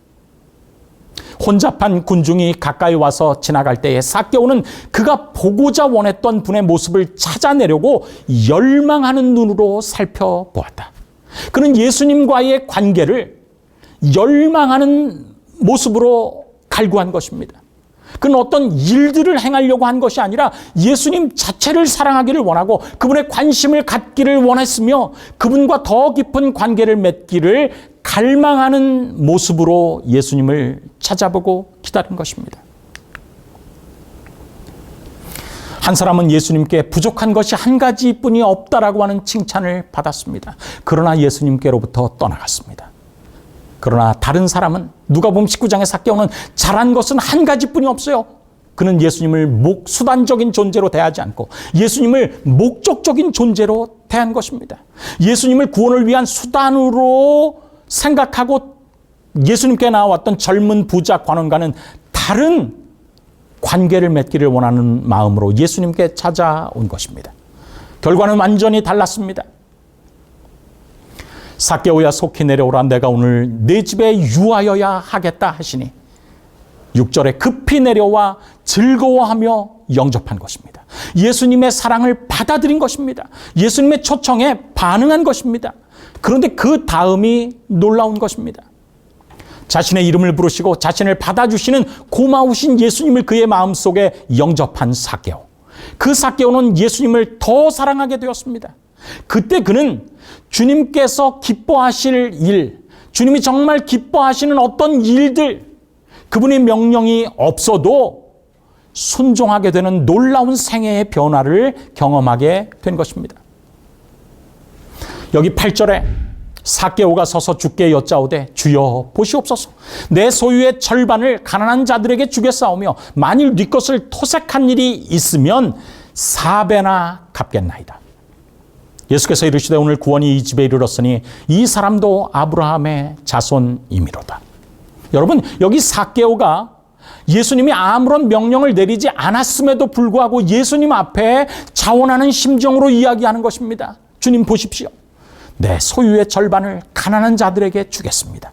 혼잡한 군중이 가까이 와서 지나갈 때에 삭개오는 그가 보고자 원했던 분의 모습을 찾아내려고 열망하는 눈으로 살펴보았다. 그는 예수님과의 관계를 열망하는 모습으로 갈구한 것입니다. 그는 어떤 일들을 행하려고 한 것이 아니라 예수님 자체를 사랑하기를 원하고 그분의 관심을 갖기를 원했으며 그분과 더 깊은 관계를 맺기를 갈망하는 모습으로 예수님을 찾아보고 기다린 것입니다. 한 사람은 예수님께 부족한 것이 한 가지뿐이 없다라고 하는 칭찬을 받았습니다. 그러나 예수님께로부터 떠나갔습니다. 그러나 다른 사람은, 누가복음 19장의 삭개오는 잘한 것은 한 가지뿐이 없어요. 그는 예수님을 수단적인 존재로 대하지 않고 예수님을 목적적인 존재로 대한 것입니다. 예수님을 구원을 위한 수단으로 생각하고 예수님께 나왔던 젊은 부자 관원과는 다른 관계를 맺기를 원하는 마음으로 예수님께 찾아온 것입니다. 결과는 완전히 달랐습니다. 삭개오야, 속히 내려오라. 내가 오늘 내 집에 유하여야 하겠다 하시니 6절에 급히 내려와 즐거워하며 영접한 것입니다. 예수님의 사랑을 받아들인 것입니다. 예수님의 초청에 반응한 것입니다. 그런데 그 다음이 놀라운 것입니다. 자신의 이름을 부르시고 자신을 받아주시는 고마우신 예수님을 그의 마음속에 영접한 삭개오. 그 삭개오는 예수님을 더 사랑하게 되었습니다. 그때 그는 주님께서 기뻐하실 일, 주님이 정말 기뻐하시는 어떤 일들, 그분의 명령이 없어도 순종하게 되는 놀라운 생애의 변화를 경험하게 된 것입니다. 여기 8절에 삭개오가 서서 주께 여짜오되 주여 보시옵소서, 내 소유의 절반을 가난한 자들에게 주겠사오며 만일 네 것을 토색한 일이 있으면 4배나 갚겠나이다. 예수께서 이르시되 오늘 구원이 이 집에 이르렀으니 이 사람도 아브라함의 자손이미로다. 여러분, 여기 삭개오가 예수님이 아무런 명령을 내리지 않았음에도 불구하고 예수님 앞에 자원하는 심정으로 이야기하는 것입니다. 주님 보십시오. 내 소유의 절반을 가난한 자들에게 주겠습니다.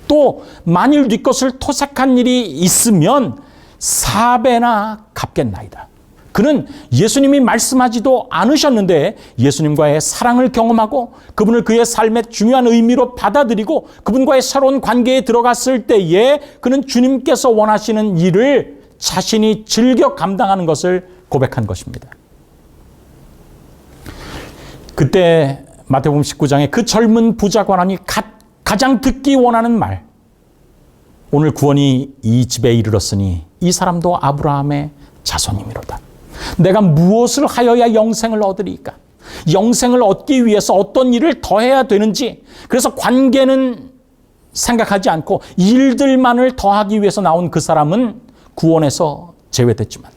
또 만일 네 것을 토색한 일이 있으면 4배나 갚겠나이다. 그는 예수님이 말씀하지도 않으셨는데 예수님과의 사랑을 경험하고 그분을 그의 삶의 중요한 의미로 받아들이고 그분과의 새로운 관계에 들어갔을 때에 그는 주님께서 원하시는 일을 자신이 즐겨 감당하는 것을 고백한 것입니다. 그때 마태복음 19장에 그 젊은 부자 관원이 가장 듣기 원하는 말, 오늘 구원이 이 집에 이르렀으니 이 사람도 아브라함의 자손이미로다. 내가 무엇을 하여야 영생을 얻으리까? 영생을 얻기 위해서 어떤 일을 더 해야 되는지, 그래서 관계는 생각하지 않고 일들만을 더하기 위해서 나온 그 사람은 구원에서 제외됐지만,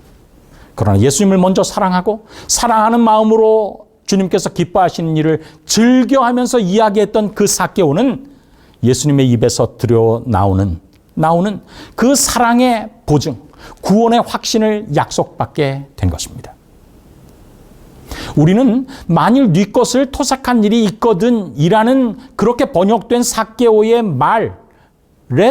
그러나 예수님을 먼저 사랑하고 사랑하는 마음으로 주님께서 기뻐하시는 일을 즐겨하면서 이야기했던 그 삭개오는 예수님의 입에서 나오는 그 사랑의 보증, 구원의 확신을 약속받게 된 것입니다. 우리는 만일 네 것을 토색한 일이 있거든 이라는 그렇게 번역된 삭개오의 말에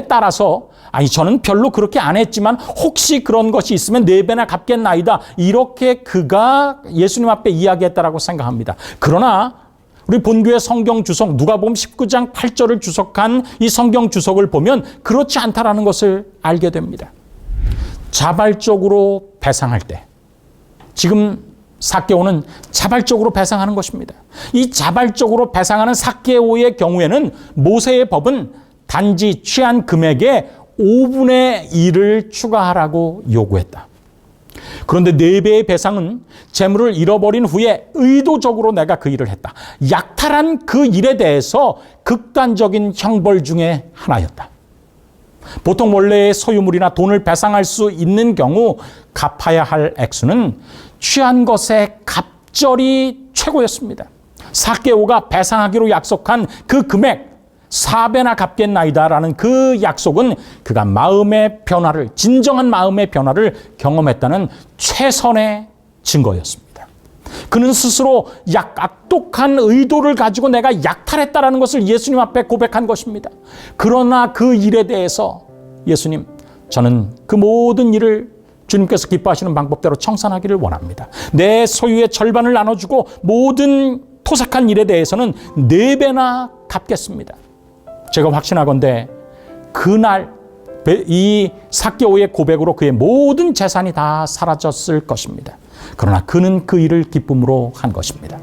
따라서 아니 저는 별로 그렇게 안 했지만 혹시 그런 것이 있으면 4배나 갚겠나이다, 이렇게 그가 예수님 앞에 이야기했다라고 생각합니다. 그러나 우리 본교의 성경 주석 누가복음 19장 8절을 주석한 이 성경 주석을 보면 그렇지 않다라는 것을 알게 됩니다. 자발적으로 배상할 때, 지금 삭개오는 자발적으로 배상하는 것입니다. 이 자발적으로 배상하는 삭개오의 경우에는 모세의 법은 단지 취한 금액의 5분의 1을 추가하라고 요구했다. 그런데 4배의 배상은 재물을 잃어버린 후에 의도적으로 내가 그 일을 했다. 약탈한 그 일에 대해서 극단적인 형벌 중에 하나였다. 보통 원래의 소유물이나 돈을 배상할 수 있는 경우 갚아야 할 액수는 취한 것의 갑절이 최고였습니다. 삭개오가 배상하기로 약속한 그 금액 4배나 갚겠나이다라는 그 약속은 그가 마음의 변화를, 진정한 마음의 변화를 경험했다는 최선의 증거였습니다. 그는 스스로 악독한 의도를 가지고 내가 약탈했다라는 것을 예수님 앞에 고백한 것입니다. 그러나 그 일에 대해서 예수님, 저는 그 모든 일을 주님께서 기뻐하시는 방법대로 청산하기를 원합니다. 내 소유의 절반을 나눠주고 모든 토색한 일에 대해서는 4배나 갚겠습니다. 제가 확신하건대 그날 이 삭개오의 고백으로 그의 모든 재산이 다 사라졌을 것입니다. 그러나 그는 그 일을 기쁨으로 한 것입니다.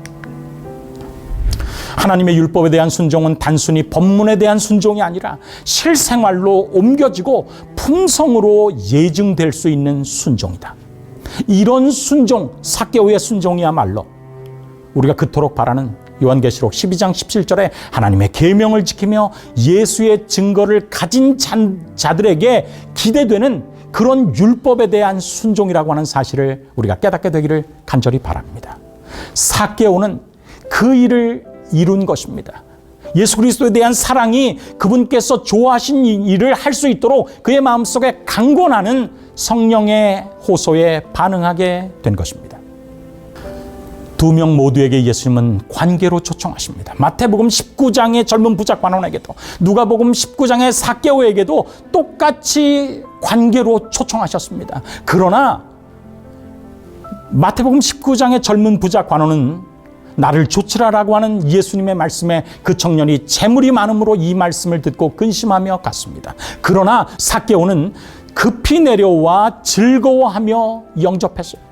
하나님의 율법에 대한 순종은 단순히 법문에 대한 순종이 아니라 실생활로 옮겨지고 품성으로 예증될 수 있는 순종이다. 이런 순종, 삭개오의 순종이야말로 우리가 그토록 바라는 요한계시록 12장 17절에 하나님의 계명을 지키며 예수의 증거를 가진 자들에게 기대되는 그런 율법에 대한 순종이라고 하는 사실을 우리가 깨닫게 되기를 간절히 바랍니다. 삭개오는 그 일을 이룬 것입니다. 예수 그리스도에 대한 사랑이 그분께서 좋아하신 일을 할 수 있도록 그의 마음속에 강권하는 성령의 호소에 반응하게 된 것입니다. 2명 모두에게 예수님은 관계로 초청하십니다. 마태복음 19장의 젊은 부자 관원에게도, 누가복음 19장의 삭개오에게도 똑같이 관계로 초청하셨습니다. 그러나 마태복음 19장의 젊은 부자 관원은 나를 좇으라라고 하는 예수님의 말씀에 그 청년이 재물이 많음으로 이 말씀을 듣고 근심하며 갔습니다. 그러나 삭개오는 급히 내려와 즐거워하며 영접했어요.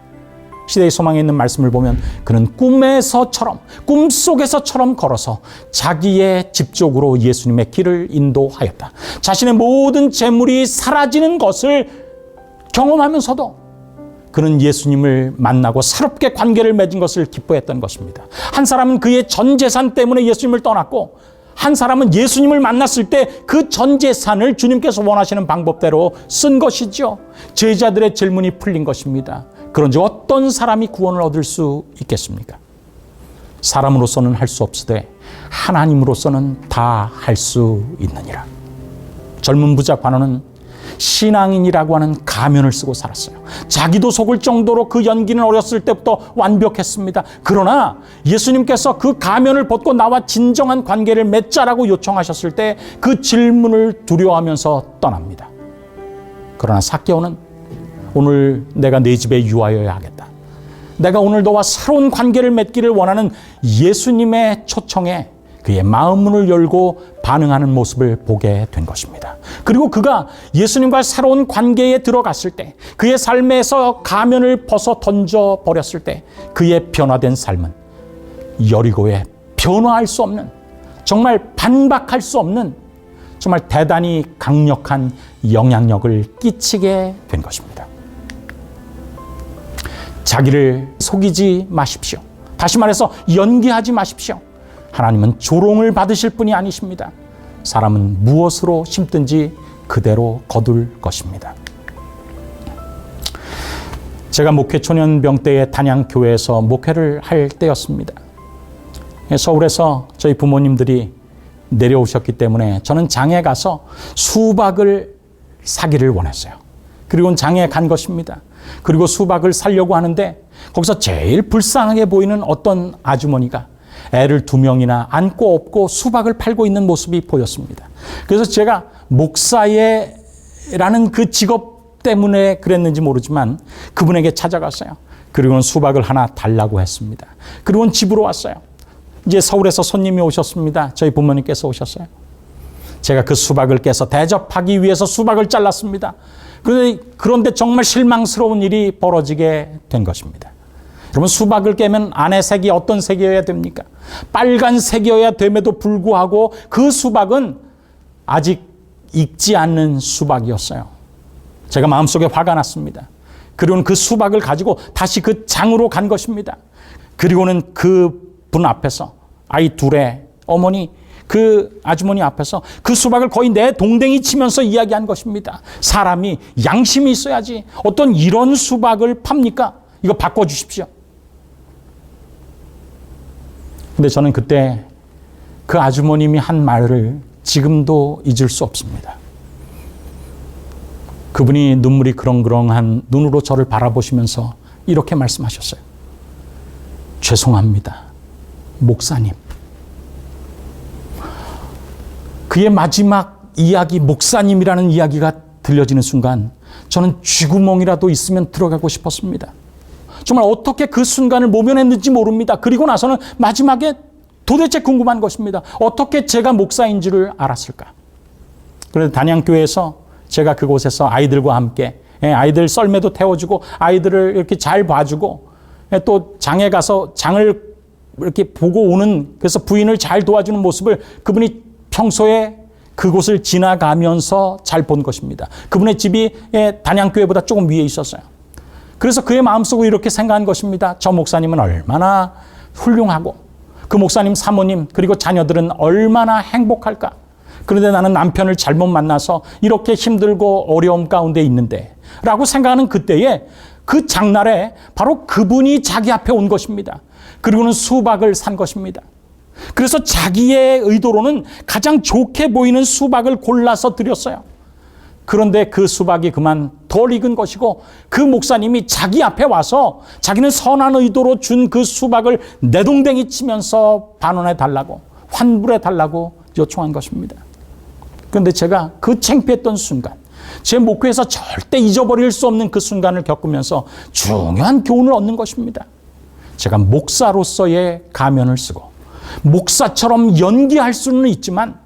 시대의 소망에 있는 말씀을 보면 그는 꿈속에서처럼 걸어서 자기의 집 쪽으로 예수님의 길을 인도하였다. 자신의 모든 재물이 사라지는 것을 경험하면서도 그는 예수님을 만나고 새롭게 관계를 맺은 것을 기뻐했던 것입니다. 한 사람은 그의 전 재산 때문에 예수님을 떠났고, 한 사람은 예수님을 만났을 때 그 전 재산을 주님께서 원하시는 방법대로 쓴 것이죠. 제자들의 질문이 풀린 것입니다. 그런지 어떤 사람이 구원을 얻을 수 있겠습니까? 사람으로서는 할 수 없으되 하나님으로서는 다 할 수 있느니라. 젊은 부자 관원은 신앙인이라고 하는 가면을 쓰고 살았어요. 자기도 속을 정도로 그 연기는 어렸을 때부터 완벽했습니다. 그러나 예수님께서 그 가면을 벗고 나와 진정한 관계를 맺자라고 요청하셨을 때 그 질문을 두려워하면서 떠납니다. 그러나 삭개오는 오늘 내가 내 집에 유하여야 하겠다. 내가 오늘 너와 새로운 관계를 맺기를 원하는 예수님의 초청에 그의 마음문을 열고 반응하는 모습을 보게 된 것입니다. 그리고 그가 예수님과 새로운 관계에 들어갔을 때, 그의 삶에서 가면을 벗어 던져버렸을 때 그의 변화된 삶은 여리고에 변화할 수 없는, 정말 반박할 수 없는 정말 대단히 강력한 영향력을 끼치게 된 것입니다. 자기를 속이지 마십시오. 다시 말해서 연기하지 마십시오. 하나님은 조롱을 받으실 분이 아니십니다. 사람은 무엇으로 심든지 그대로 거둘 것입니다. 제가 목회 초년병 때에 단양교회에서 목회를 할 때였습니다. 서울에서 저희 부모님들이 내려오셨기 때문에 저는 장에 가서 수박을 사기를 원했어요. 그리고 장에 간 것입니다. 그리고 수박을 사려고 하는데 거기서 제일 불쌍하게 보이는 어떤 아주머니가 애를 2명이나 안고 업고 수박을 팔고 있는 모습이 보였습니다. 그래서 제가 목사라는 그 직업 때문에 그랬는지 모르지만 그분에게 찾아갔어요. 그리고는 수박을 하나 달라고 했습니다. 그리고는 집으로 왔어요. 이제 서울에서 손님이 오셨습니다. 저희 부모님께서 오셨어요. 제가 그 수박을 깨서 대접하기 위해서 수박을 잘랐습니다. 그런데 정말 실망스러운 일이 벌어지게 된 것입니다. 여러분, 수박을 깨면 안에 색이 어떤 색이어야 됩니까? 빨간색이어야 됨에도 불구하고 그 수박은 아직 익지 않는 수박이었어요. 제가 마음속에 화가 났습니다. 그리고는 그 수박을 가지고 다시 그 장으로 간 것입니다. 그리고는 그 분 앞에서 아이 둘의 어머니, 그 아주머니 앞에서 그 수박을 거의 내 동댕이 치면서 이야기한 것입니다. 사람이 양심이 있어야지 어떤 이런 수박을 팝니까? 이거 바꿔주십시오. 근데 저는 그때 그 아주머님이 한 말을 지금도 잊을 수 없습니다. 그분이 눈물이 그렁그렁한 눈으로 저를 바라보시면서 이렇게 말씀하셨어요. 죄송합니다, 목사님. 그의 마지막 이야기, 목사님이라는 이야기가 들려지는 순간 저는 쥐구멍이라도 있으면 들어가고 싶었습니다. 정말 어떻게 그 순간을 모면했는지 모릅니다. 그리고 나서는 마지막에 도대체 궁금한 것입니다. 어떻게 제가 목사인지를 알았을까? 그래서 단양교회에서 제가 그곳에서 아이들과 함께 아이들 썰매도 태워주고 아이들을 이렇게 잘 봐주고 또 장에 가서 장을 이렇게 보고 오는, 그래서 부인을 잘 도와주는 모습을 그분이 평소에 그곳을 지나가면서 잘 본 것입니다. 그분의 집이 단양교회보다 조금 위에 있었어요. 그래서 그의 마음속으로 이렇게 생각한 것입니다. 저 목사님은 얼마나 훌륭하고 그 목사님 사모님 그리고 자녀들은 얼마나 행복할까. 그런데 나는 남편을 잘못 만나서 이렇게 힘들고 어려움 가운데 있는데 라고 생각하는 그때에 그 장날에 바로 그분이 자기 앞에 온 것입니다. 그리고는 수박을 산 것입니다. 그래서 자기의 의도로는 가장 좋게 보이는 수박을 골라서 드렸어요. 그런데 그 수박이 그만 덜 익은 것이고 그 목사님이 자기 앞에 와서 자기는 선한 의도로 준 그 수박을 내동댕이 치면서 반원해 달라고, 환불해 달라고 요청한 것입니다. 그런데 제가 그 창피했던 순간, 제 목회에서 절대 잊어버릴 수 없는 그 순간을 겪으면서 중요한 교훈을 얻는 것입니다. 제가 목사로서의 가면을 쓰고 목사처럼 연기할 수는 있지만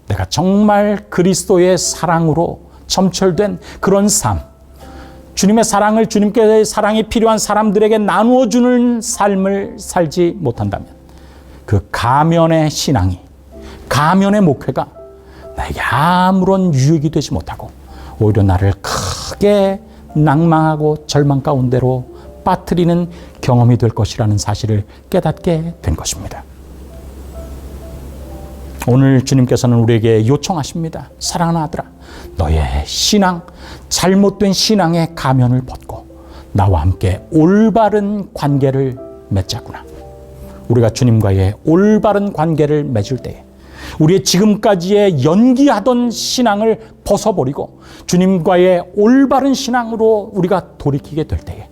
내가 정말 그리스도의 사랑으로 점철된 그런 삶, 주님의 사랑을, 주님께서의 사랑이 필요한 사람들에게 나누어주는 삶을 살지 못한다면 그 가면의 신앙이, 가면의 목회가 나에게 아무런 유익이 되지 못하고 오히려 나를 크게 낭망하고 절망 가운데로 빠뜨리는 경험이 될 것이라는 사실을 깨닫게 된 것입니다. 오늘 주님께서는 우리에게 요청하십니다. 사랑하는 아들아, 너의 신앙, 잘못된 신앙의 가면을 벗고 나와 함께 올바른 관계를 맺자꾸나. 우리가 주님과의 올바른 관계를 맺을 때에 우리의 지금까지의 연기하던 신앙을 벗어버리고 주님과의 올바른 신앙으로 우리가 돌이키게 될 때에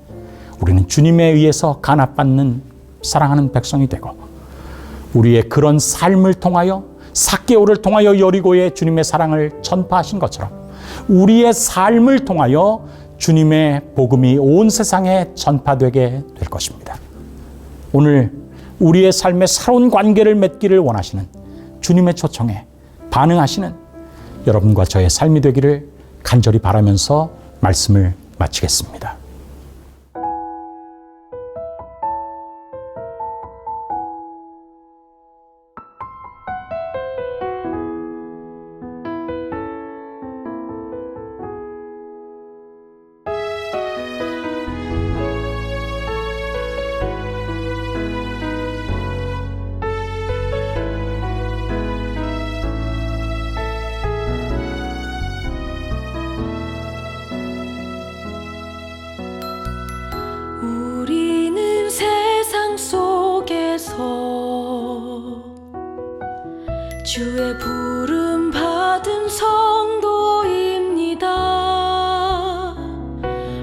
우리는 주님에 의해서 간압받는 사랑하는 백성이 되고 우리의 그런 삶을 통하여 삭개오를 통하여 여리고의 주님의 사랑을 전파하신 것처럼 우리의 삶을 통하여 주님의 복음이 온 세상에 전파되게 될 것입니다. 오늘 우리의 삶에 새로운 관계를 맺기를 원하시는 주님의 초청에 반응하시는 여러분과 저의 삶이 되기를 간절히 바라면서 말씀을 마치겠습니다. 우리는 세상 속에서 주의 부름 받은 성도입니다.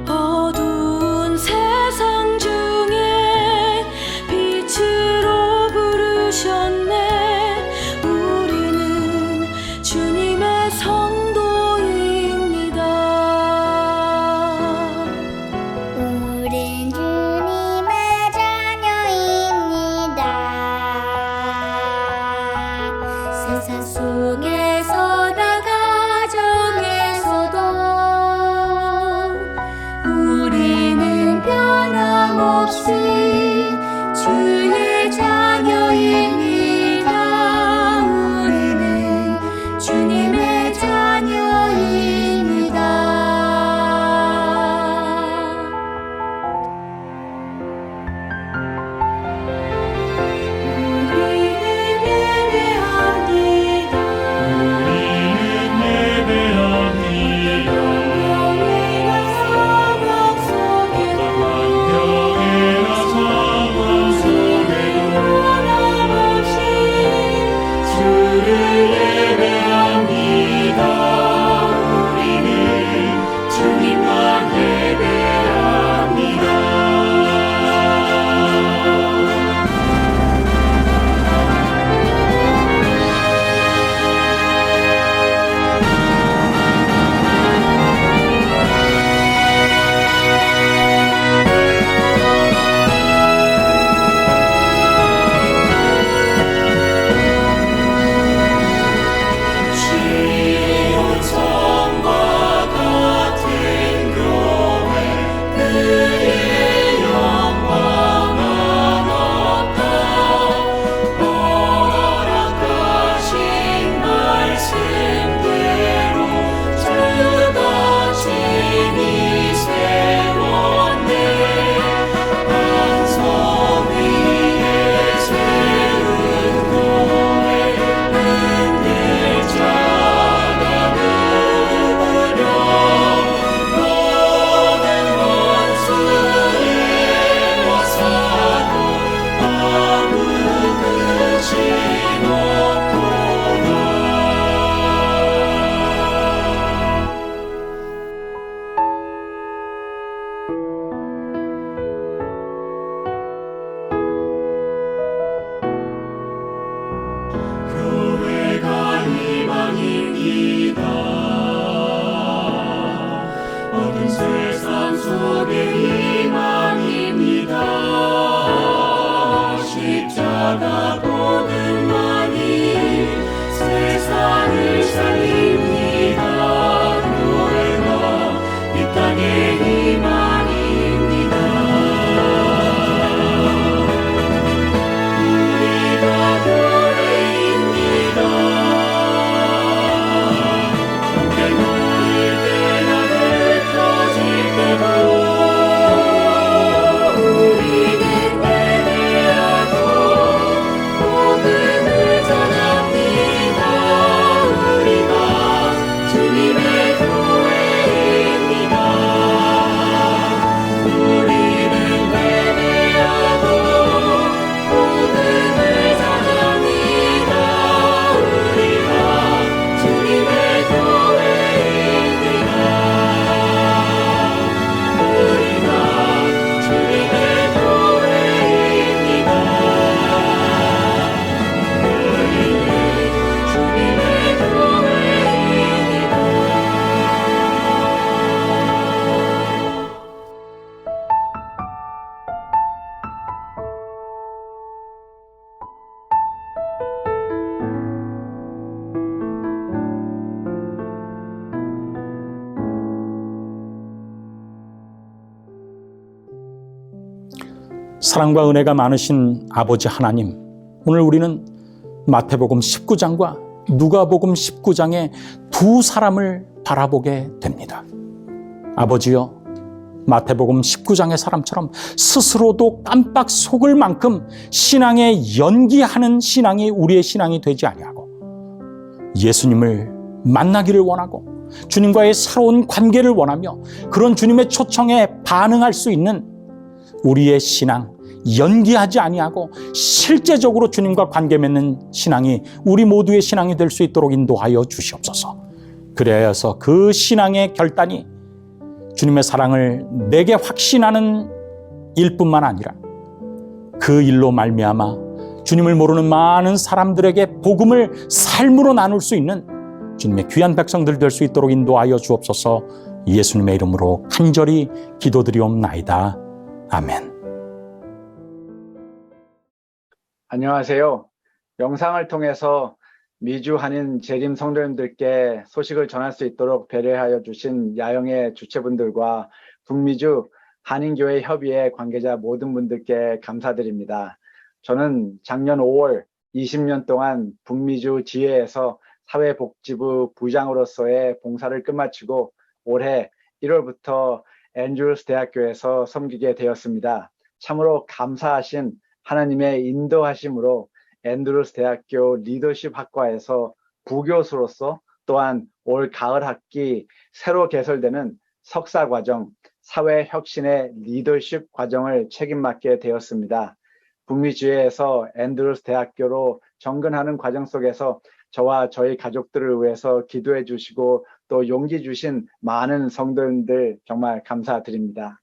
어두운 세상 중에 빛으로 부르셨네. 우리는 주님의 성도입니다. 우린 주님의 자녀입니다. 세상 속에서나 가정에서도 우리는 변함없이 주의 자녀입니다. 우리는 주님의 자녀입니다. 바라보는 마니 세상을 살립니다. 교회가 이 땅의 희망입니다. 우리가 교회입니다. 함께 모일 때나 흩어질 때도 사랑과 은혜가 많으신 아버지 하나님, 오늘 우리는 마태복음 19장과 누가복음 19장의 두 사람을 바라보게 됩니다. 아버지여, 마태복음 19장의 사람처럼 스스로도 깜빡 속을 만큼 신앙에 연기하는 신앙이 우리의 신앙이 되지 아니하고 예수님을 만나기를 원하고 주님과의 새로운 관계를 원하며 그런 주님의 초청에 반응할 수 있는 우리의 신앙, 연기하지 아니하고 실제적으로 주님과 관계 맺는 신앙이 우리 모두의 신앙이 될 수 있도록 인도하여 주시옵소서. 그래서 그 신앙의 결단이 주님의 사랑을 내게 확신하는 일뿐만 아니라 그 일로 말미암아 주님을 모르는 많은 사람들에게 복음을 삶으로 나눌 수 있는 주님의 귀한 백성들 될 수 있도록 인도하여 주옵소서. 예수님의 이름으로 간절히 기도드리옵나이다. 아멘. 안녕하세요. 영상을 통해서 미주 한인 재림 성도님들께 소식을 전할 수 있도록 배려하여 주신 야영의 주체분들과 북미주 한인교회 협의회 관계자 모든 분들께 감사드립니다. 저는 작년 5월 20년 동안 북미주 지회에서 사회복지부 부장으로서의 봉사를 끝마치고 올해 1월부터 앤드루스 대학교에서 섬기게 되었습니다. 참으로 감사하신 하나님의 인도하심으로 앤드루스 대학교 리더십 학과에서 부교수로서 또한 올 가을 학기 새로 개설되는 석사과정 사회혁신의 리더십 과정을 책임맡게 되었습니다. 북미주회에서 앤드루스 대학교로 정근하는 과정 속에서 저와 저희 가족들을 위해서 기도해 주시고 또 용기 주신 많은 성도님들 정말 감사드립니다.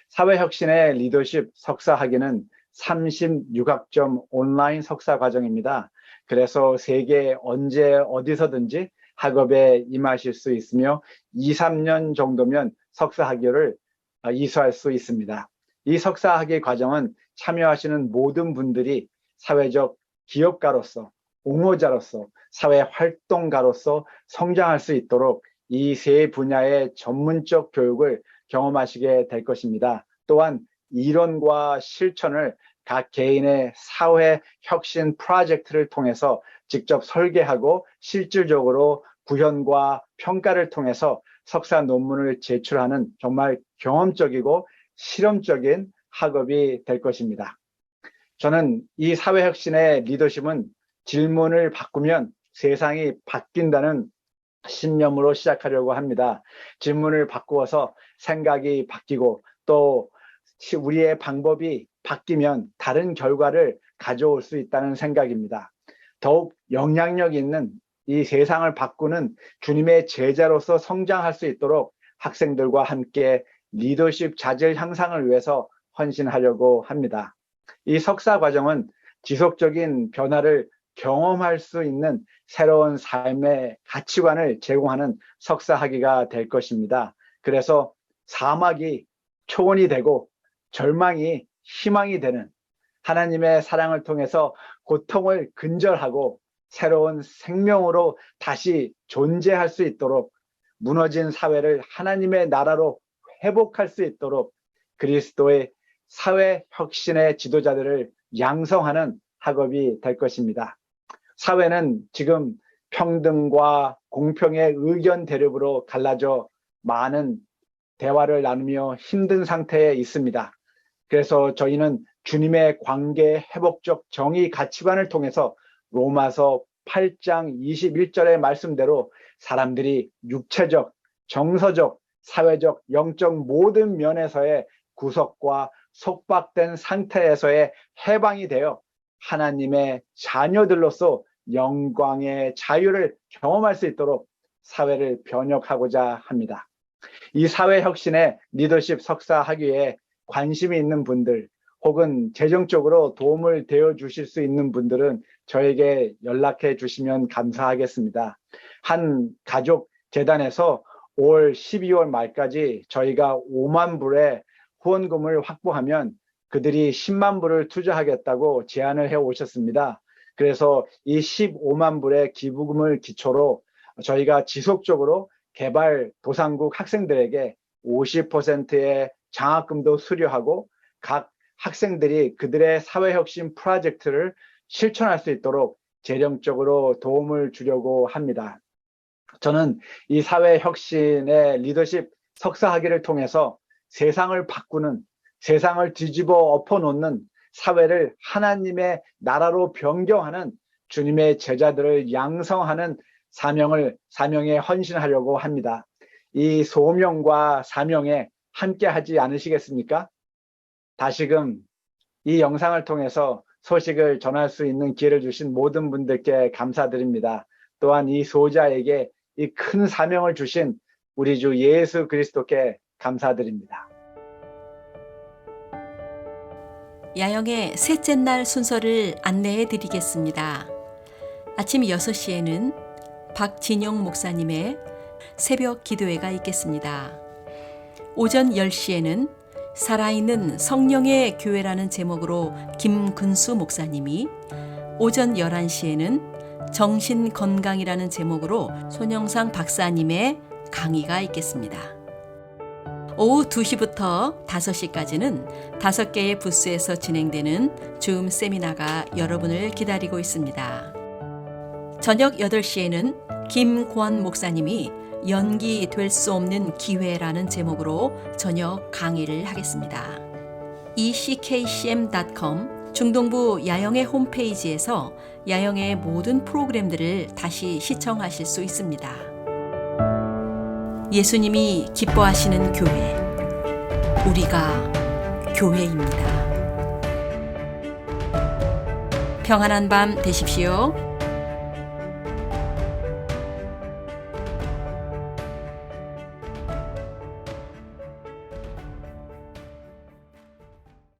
사회혁신의 리더십 석사 학위는 36학점 온라인 석사 과정입니다. 그래서 세계 언제 어디서든지 학업에 임하실 수 있으며 2, 3년 정도면 석사 학위를 이수할 수 있습니다. 이 석사 학위 과정은 참여하시는 모든 분들이 사회적 기업가로서, 옹호자로서, 사회 활동가로서 성장할 수 있도록 이 세 분야의 전문적 교육을 경험하시게 될 것입니다. 또한 이론과 실천을 각 개인의 사회 혁신 프로젝트를 통해서 직접 설계하고 실질적으로 구현과 평가를 통해서 석사 논문을 제출하는 정말 경험적이고 실험적인 학업이 될 것입니다. 저는 이 사회 혁신의 리더십은 질문을 바꾸면 세상이 바뀐다는 신념으로 시작하려고 합니다. 질문을 바꾸어서 생각이 바뀌고 또 우리의 방법이 바뀌면 다른 결과를 가져올 수 있다는 생각입니다. 더욱 영향력 있는 이 세상을 바꾸는 주님의 제자로서 성장할 수 있도록 학생들과 함께 리더십 자질 향상을 위해서 헌신하려고 합니다. 이 석사 과정은 지속적인 변화를 경험할 수 있는 새로운 삶의 가치관을 제공하는 석사 학위가 될 것입니다. 그래서 사막이 초원이 되고 절망이 희망이 되는 하나님의 사랑을 통해서 고통을 근절하고 새로운 생명으로 다시 존재할 수 있도록, 무너진 사회를 하나님의 나라로 회복할 수 있도록 그리스도의 사회 혁신의 지도자들을 양성하는 학업이 될 것입니다. 사회는 지금 평등과 공평의 의견 대립으로 갈라져 많은 대화를 나누며 힘든 상태에 있습니다. 그래서 저희는 주님의 관계 회복적 정의 가치관을 통해서 로마서 8장 21절의 말씀대로 사람들이 육체적, 정서적, 사회적, 영적 모든 면에서의 구속과 속박된 상태에서의 해방이 되어 하나님의 자녀들로서 영광의 자유를 경험할 수 있도록 사회를 변혁하고자 합니다. 이 사회혁신의 리더십 석사 학위에 관심이 있는 분들 혹은 재정적으로 도움을 되어 주실 수 있는 분들은 저에게 연락해 주시면 감사하겠습니다. 한 가족 재단에서 올 12월 말까지 저희가 5만 불의 후원금을 확보하면 그들이 10만 불을 투자하겠다고 제안을 해 오셨습니다. 그래서 이 15만 불의 기부금을 기초로 저희가 지속적으로 개발도상국 학생들에게 50%의 장학금도 수료하고 각 학생들이 그들의 사회혁신 프로젝트를 실천할 수 있도록 재정적으로 도움을 주려고 합니다. 저는 이 사회혁신의 리더십 석사학위를 통해서 세상을 바꾸는, 세상을 뒤집어 엎어놓는, 사회를 하나님의 나라로 변경하는 주님의 제자들을 양성하는 사명에 헌신하려고 합니다. 이 소명과 사명에 함께 하지 않으시겠습니까? 다시금 이 영상을 통해서 소식을 전할 수 있는 기회를 주신 모든 분들께 감사드립니다. 또한 이 소자에게 이 큰 사명을 주신 우리 주 예수 그리스도께 감사드립니다. 야영의 셋째 날 순서를 안내해 드리겠습니다. 아침 6시에는 박진용 목사님의 새벽 기도회가 있겠습니다. 오전 10시에는 살아있는 성령의 교회라는 제목으로 김근수 목사님이, 오전 11시에는 정신건강이라는 제목으로 손영상 박사님의 강의가 있겠습니다. 오후 2시부터 5시까지는 5개의 부스에서 진행되는 줌 세미나가 여러분을 기다리고 있습니다. 저녁 8시에는 김권 목사님이 연기될 수 없는 기회라는 제목으로 저녁 강의를 하겠습니다. eckcm.com 중동부 야영의 홈페이지에서 야영의 모든 프로그램들을 다시 시청하실 수 있습니다. 예수님이 기뻐하시는 교회, 우리가 교회입니다. 평안한 밤 되십시오.